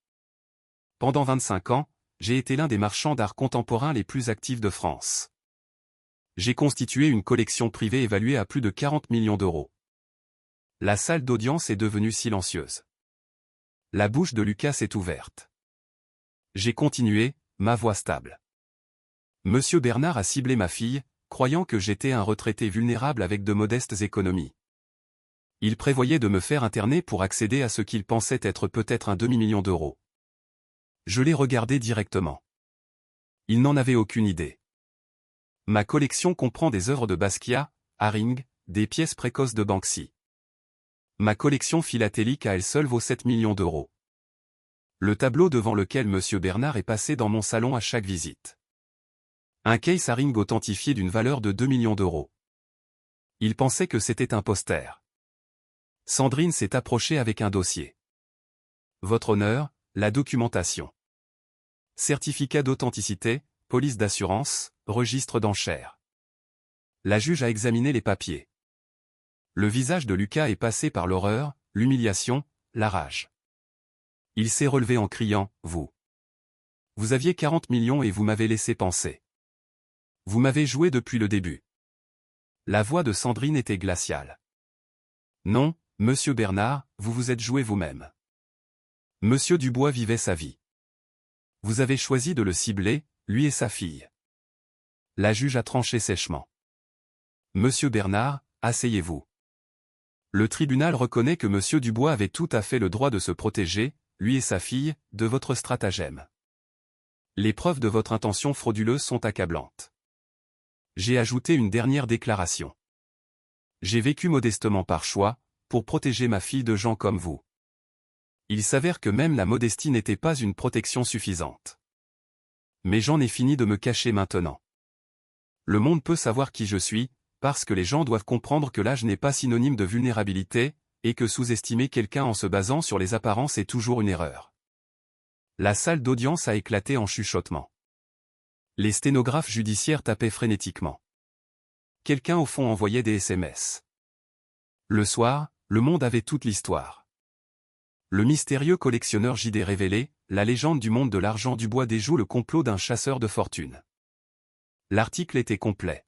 Pendant 25 ans, j'ai été l'un des marchands d'art contemporain les plus actifs de France. J'ai constitué une collection privée évaluée à plus de 40 millions d'euros. La salle d'audience est devenue silencieuse. La bouche de Lucas s'est ouverte. J'ai continué, ma voix stable. Monsieur Bernard a ciblé ma fille, croyant que j'étais un retraité vulnérable avec de modestes économies. Il prévoyait de me faire interner pour accéder à ce qu'il pensait être peut-être un demi-million d'euros. Je l'ai regardé directement. Il n'en avait aucune idée. Ma collection comprend des œuvres de Basquiat, Haring, des pièces précoces de Banksy. Ma collection philatélique à elle seule vaut 7 millions d'euros. Le tableau devant lequel Monsieur Bernard est passé dans mon salon à chaque visite. Un case Haring authentifié d'une valeur de 2 millions d'euros. Il pensait que c'était un poster. Sandrine s'est approchée avec un dossier. Votre honneur, la documentation. Certificat d'authenticité, police d'assurance, registre d'enchères. La juge a examiné les papiers. Le visage de Lucas est passé par l'horreur, l'humiliation, la rage. Il s'est relevé en criant, « Vous. Vous aviez 40 millions et vous m'avez laissé penser. Vous m'avez joué depuis le début. » La voix de Sandrine était glaciale. Non, Monsieur Bernard, vous vous êtes joué vous-même. Monsieur Dubois vivait sa vie. Vous avez choisi de le cibler, lui et sa fille. La juge a tranché sèchement. Monsieur Bernard, asseyez-vous. Le tribunal reconnaît que Monsieur Dubois avait tout à fait le droit de se protéger, lui et sa fille, de votre stratagème. Les preuves de votre intention frauduleuse sont accablantes. J'ai ajouté une dernière déclaration. J'ai vécu modestement par choix, pour protéger ma fille de gens comme vous. Il s'avère que même la modestie n'était pas une protection suffisante. Mais j'en ai fini de me cacher maintenant. Le monde peut savoir qui je suis, parce que les gens doivent comprendre que l'âge n'est pas synonyme de vulnérabilité, et que sous-estimer quelqu'un en se basant sur les apparences est toujours une erreur. La salle d'audience a éclaté en chuchotements. Les sténographes judiciaires tapaient frénétiquement. Quelqu'un au fond envoyait des SMS. Le soir, Le Monde avait toute l'histoire. Le mystérieux collectionneur JD révélé, la légende du monde de l'argent Dubois déjoue le complot d'un chasseur de fortune. L'article était complet.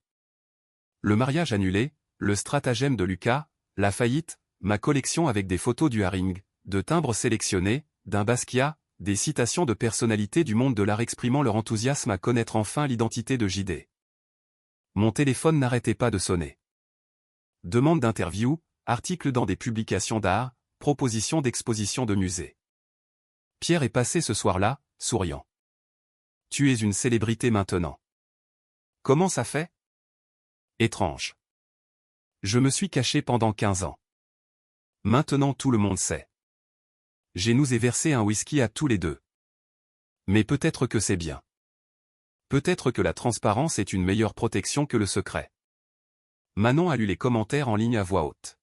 Le mariage annulé, le stratagème de Lucas, la faillite, ma collection avec des photos du Haring, de timbres sélectionnés, d'un Basquiat, des citations de personnalités du monde de l'art exprimant leur enthousiasme à connaître enfin l'identité de JD. Mon téléphone n'arrêtait pas de sonner. Demande d'interview, articles dans des publications d'art, propositions d'exposition de musée. Pierre est passé ce soir-là, souriant. Tu es une célébrité maintenant. Comment ça fait? Étrange. Je me suis caché pendant 15 ans. Maintenant tout le monde sait. J'ai nous ai versé un whisky à tous les deux. Mais peut-être que c'est bien. Peut-être que la transparence est une meilleure protection que le secret. Manon a lu les commentaires en ligne à voix haute.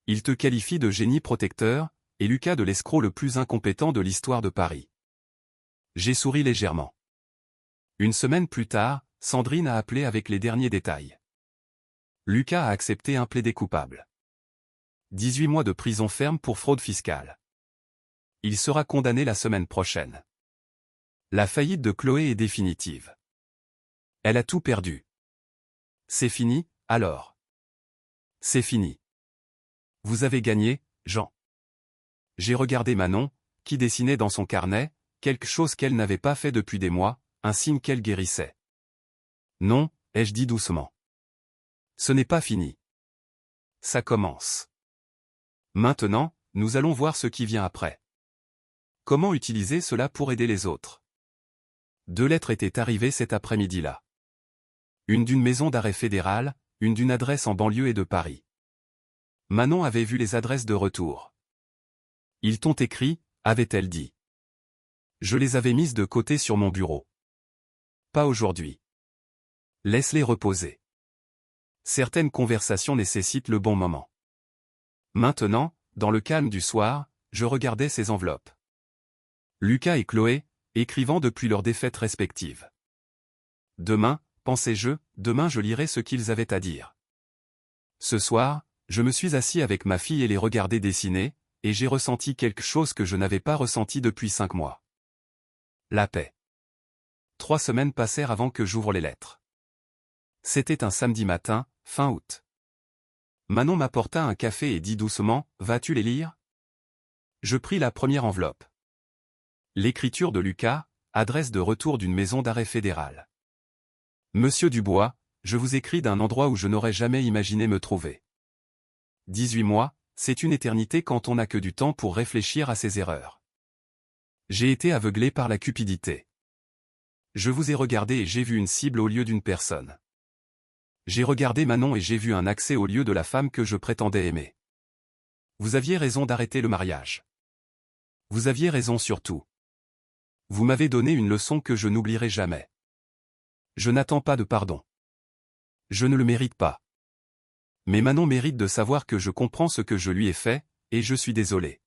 Il te qualifie de génie protecteur, et Lucas de l'escroc le plus incompétent de l'histoire de Paris. J'ai souri légèrement. Une semaine plus tard, Sandrine a appelé avec les derniers détails. Lucas a accepté un plaidé coupable. 18 mois de prison ferme pour fraude fiscale. Il sera condamné la semaine prochaine. La faillite de Chloé est définitive. Elle a tout perdu. C'est fini, alors. C'est fini. Vous avez gagné, Jean. J'ai regardé Manon, qui dessinait dans son carnet, quelque chose qu'elle n'avait pas fait depuis des mois, un signe qu'elle guérissait. Non, ai-je dit doucement. Ce n'est pas fini. Ça commence. Maintenant, nous allons voir ce qui vient après. Comment utiliser cela pour aider les autres? 2 lettres étaient arrivées cet après-midi-là. Une d'une maison d'arrêt fédérale, une d'une adresse en banlieue et de Paris. Manon avait vu les adresses de retour. Ils t'ont écrit, avait-elle dit. Je les avais mises de côté sur mon bureau. Pas aujourd'hui. Laisse-les reposer. Certaines conversations nécessitent le bon moment. Maintenant, dans le calme du soir, je regardais ces enveloppes. Lucas et Chloé, écrivant depuis leurs défaites respectives. Demain, pensais-je, demain je lirai ce qu'ils avaient à dire. Ce soir, je me suis assis avec ma fille et les regardé dessiner, et j'ai ressenti quelque chose que je n'avais pas ressenti depuis 5 mois. La paix. 3 semaines passèrent avant que j'ouvre les lettres. C'était un samedi matin, fin août. Manon m'apporta un café et dit doucement, « Vas-tu les lire ?» Je pris la première enveloppe. L'écriture de Lucas, adresse de retour d'une maison d'arrêt fédérale. Monsieur Dubois, je vous écris d'un endroit où je n'aurais jamais imaginé me trouver. 18 mois, c'est une éternité quand on n'a que du temps pour réfléchir à ses erreurs. J'ai été aveuglé par la cupidité. Je vous ai regardé et j'ai vu une cible au lieu d'une personne. J'ai regardé Manon et j'ai vu un accès au lieu de la femme que je prétendais aimer. Vous aviez raison d'arrêter le mariage. Vous aviez raison surtout. Vous m'avez donné une leçon que je n'oublierai jamais. Je n'attends pas de pardon. Je ne le mérite pas. Mais Manon mérite de savoir que je comprends ce que je lui ai fait, et je suis désolé.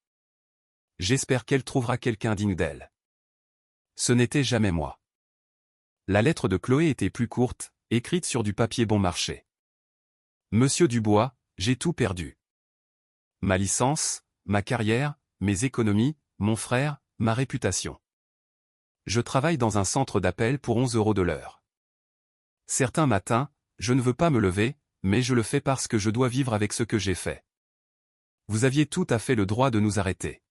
J'espère qu'elle trouvera quelqu'un digne d'elle. Ce n'était jamais moi. La lettre de Chloé était plus courte, écrite sur du papier bon marché. Monsieur Dubois, j'ai tout perdu. Ma licence, ma carrière, mes économies, mon frère, ma réputation. Je travaille dans un centre d'appel pour 11 € de l'heure. Certains matins, je ne veux pas me lever, mais je le fais parce que je dois vivre avec ce que j'ai fait. Vous aviez tout à fait le droit de nous arrêter.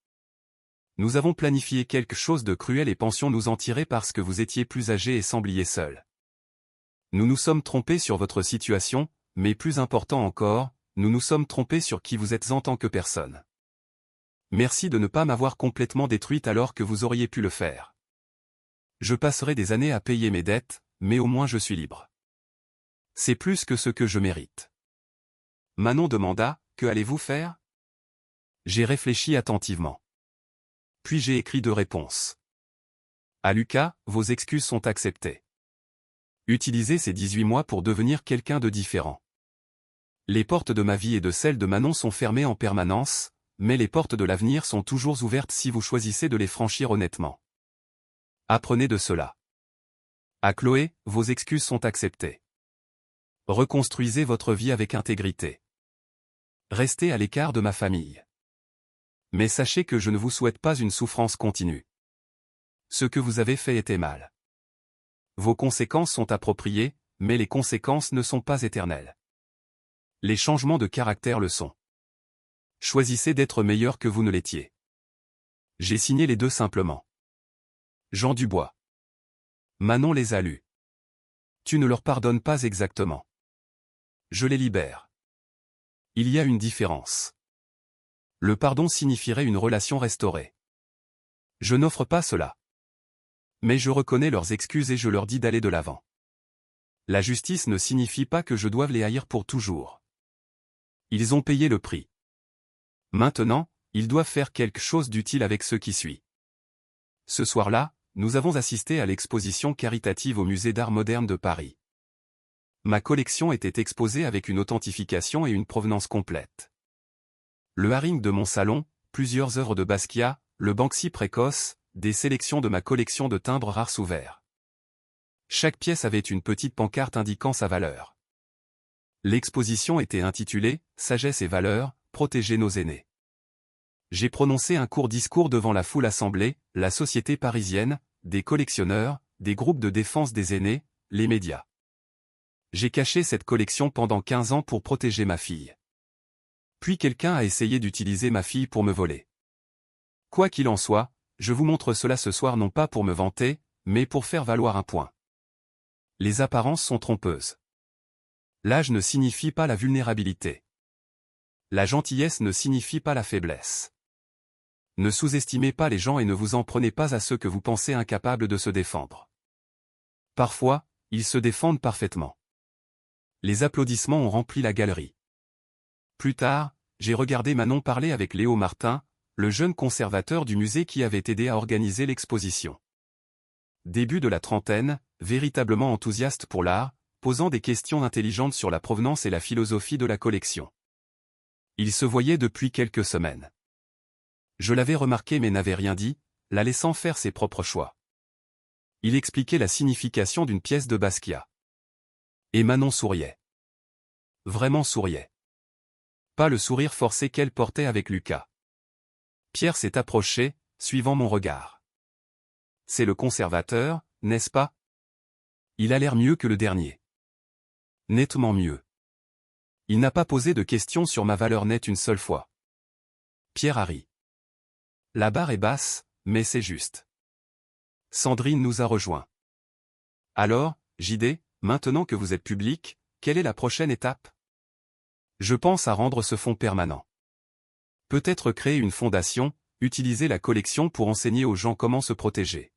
Nous avons planifié quelque chose de cruel et pensions nous en tirer parce que vous étiez plus âgé et sembliez seul. Nous nous sommes trompés sur votre situation, mais plus important encore, nous nous sommes trompés sur qui vous êtes en tant que personne. Merci de ne pas m'avoir complètement détruite alors que vous auriez pu le faire. Je passerai des années à payer mes dettes, mais au moins je suis libre. C'est plus que ce que je mérite. Manon demanda, « Que allez-vous faire ?» J'ai réfléchi attentivement. Puis j'ai écrit 2 réponses. À Lucas, vos excuses sont acceptées. Utilisez ces 18 mois pour devenir quelqu'un de différent. Les portes de ma vie et de celles de Manon sont fermées en permanence, mais les portes de l'avenir sont toujours ouvertes si vous choisissez de les franchir honnêtement. Apprenez de cela. À Chloé, vos excuses sont acceptées. Reconstruisez votre vie avec intégrité. Restez à l'écart de ma famille. Mais sachez que je ne vous souhaite pas une souffrance continue. Ce que vous avez fait était mal. Vos conséquences sont appropriées, mais les conséquences ne sont pas éternelles. Les changements de caractère le sont. Choisissez d'être meilleur que vous ne l'étiez. J'ai signé les deux simplement. Jean Dubois. Manon les a lus. Tu ne leur pardonnes pas exactement. Je les libère. Il y a une différence. Le pardon signifierait une relation restaurée. Je n'offre pas cela. Mais je reconnais leurs excuses et je leur dis d'aller de l'avant. La justice ne signifie pas que je doive les haïr pour toujours. Ils ont payé le prix. Maintenant, ils doivent faire quelque chose d'utile avec ce qui suit. Ce soir-là, nous avons assisté à l'exposition caritative au Musée d'Art moderne de Paris. Ma collection était exposée avec une authentification et une provenance complète. Le haring de mon salon, plusieurs œuvres de Basquiat, le Banksy précoce, des sélections de ma collection de timbres rares sous verre. Chaque pièce avait une petite pancarte indiquant sa valeur. L'exposition était intitulée « Sagesse et valeur, protéger nos aînés ». J'ai prononcé un court discours devant la foule assemblée, la société parisienne, des collectionneurs, des groupes de défense des aînés, les médias. J'ai caché cette collection pendant 15 ans pour protéger ma fille. Puis quelqu'un a essayé d'utiliser ma fille pour me voler. Quoi qu'il en soit, je vous montre cela ce soir non pas pour me vanter, mais pour faire valoir un point. Les apparences sont trompeuses. L'âge ne signifie pas la vulnérabilité. La gentillesse ne signifie pas la faiblesse. Ne sous-estimez pas les gens et ne vous en prenez pas à ceux que vous pensez incapables de se défendre. Parfois, ils se défendent parfaitement. Les applaudissements ont rempli la galerie. Plus tard, j'ai regardé Manon parler avec Léo Martin, le jeune conservateur du musée qui avait aidé à organiser l'exposition. Début de la trentaine, véritablement enthousiaste pour l'art, posant des questions intelligentes sur la provenance et la philosophie de la collection. Il se voyait depuis quelques semaines. Je l'avais remarqué mais n'avais rien dit, la laissant faire ses propres choix. Il expliquait la signification d'une pièce de Basquiat. Et Manon souriait. Vraiment souriait. Pas le sourire forcé qu'elle portait avec Lucas. Pierre s'est approché, suivant mon regard. C'est le conservateur, n'est-ce pas? Il a l'air mieux que le dernier. Nettement mieux. Il n'a pas posé de questions sur ma valeur nette une seule fois. Pierre a ri. La barre est basse, mais c'est juste. Sandrine nous a rejoints. Alors, JD, maintenant que vous êtes public, quelle est la prochaine étape? Je pense à rendre ce fonds permanent. Peut-être créer une fondation, utiliser la collection pour enseigner aux gens comment se protéger.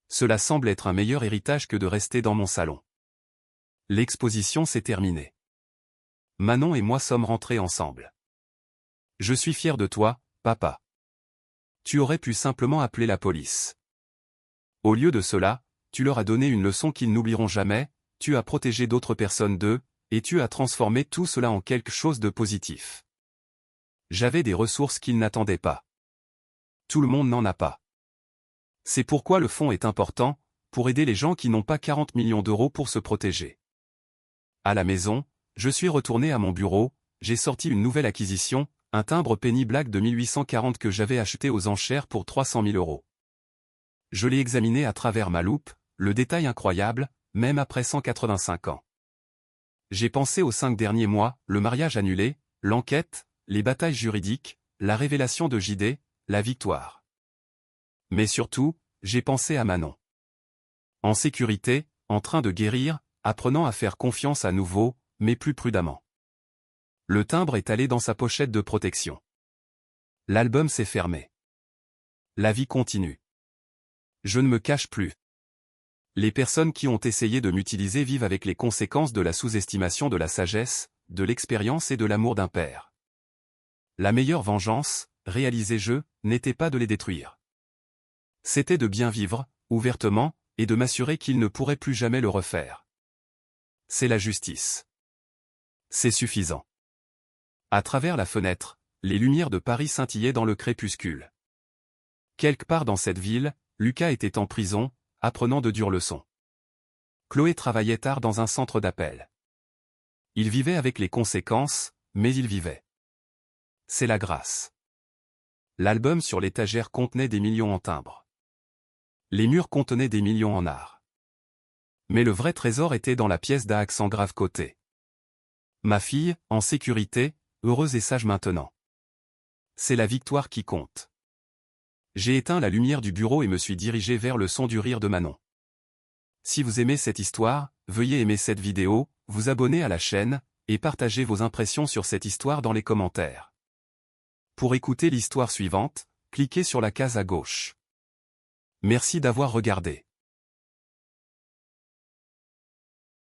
Cela semble être un meilleur héritage que de rester dans mon salon. L'exposition s'est terminée. Manon et moi sommes rentrés ensemble. Je suis fier de toi, papa. Tu aurais pu simplement appeler la police. Au lieu de cela, tu leur as donné une leçon qu'ils n'oublieront jamais, tu as protégé d'autres personnes d'eux, et tu as transformé tout cela en quelque chose de positif. J'avais des ressources qu'ils n'attendaient pas. Tout le monde n'en a pas. C'est pourquoi le fonds est important, pour aider les gens qui n'ont pas 40 millions d'euros pour se protéger. À la maison, je suis retourné à mon bureau, j'ai sorti une nouvelle acquisition, un timbre Penny Black de 1840 que j'avais acheté aux enchères pour 300 000 euros. Je l'ai examiné à travers ma loupe, le détail incroyable, même après 185 ans. J'ai pensé aux 5 derniers mois, le mariage annulé, l'enquête, les batailles juridiques, la révélation de JD, la victoire. Mais surtout, j'ai pensé à Manon. En sécurité, en train de guérir, apprenant à faire confiance à nouveau, mais plus prudemment. Le timbre est allé dans sa pochette de protection. L'album s'est fermé. La vie continue. Je ne me cache plus. Les personnes qui ont essayé de m'utiliser vivent avec les conséquences de la sous-estimation de la sagesse, de l'expérience et de l'amour d'un père. La meilleure vengeance, réalisais-je, n'était pas de les détruire. C'était de bien vivre, ouvertement, et de m'assurer qu'ils ne pourraient plus jamais le refaire. C'est la justice. C'est suffisant. À travers la fenêtre, les lumières de Paris scintillaient dans le crépuscule. Quelque part dans cette ville, Lucas était en prison, apprenant de dures leçons. Chloé travaillait tard dans un centre d'appel. Il vivait avec les conséquences, mais il vivait. C'est la grâce. L'album sur l'étagère contenait des millions en timbres. Les murs contenaient des millions en art. Mais le vrai trésor était dans la pièce d'accent grave côté. Ma fille, en sécurité, heureuse et sage maintenant. C'est la victoire qui compte. J'ai éteint la lumière du bureau et me suis dirigé vers le son du rire de Manon. Si vous aimez cette histoire, veuillez aimer cette vidéo, vous abonner à la chaîne, et partager vos impressions sur cette histoire dans les commentaires. Pour écouter l'histoire suivante, cliquez sur la case à gauche. Merci d'avoir regardé.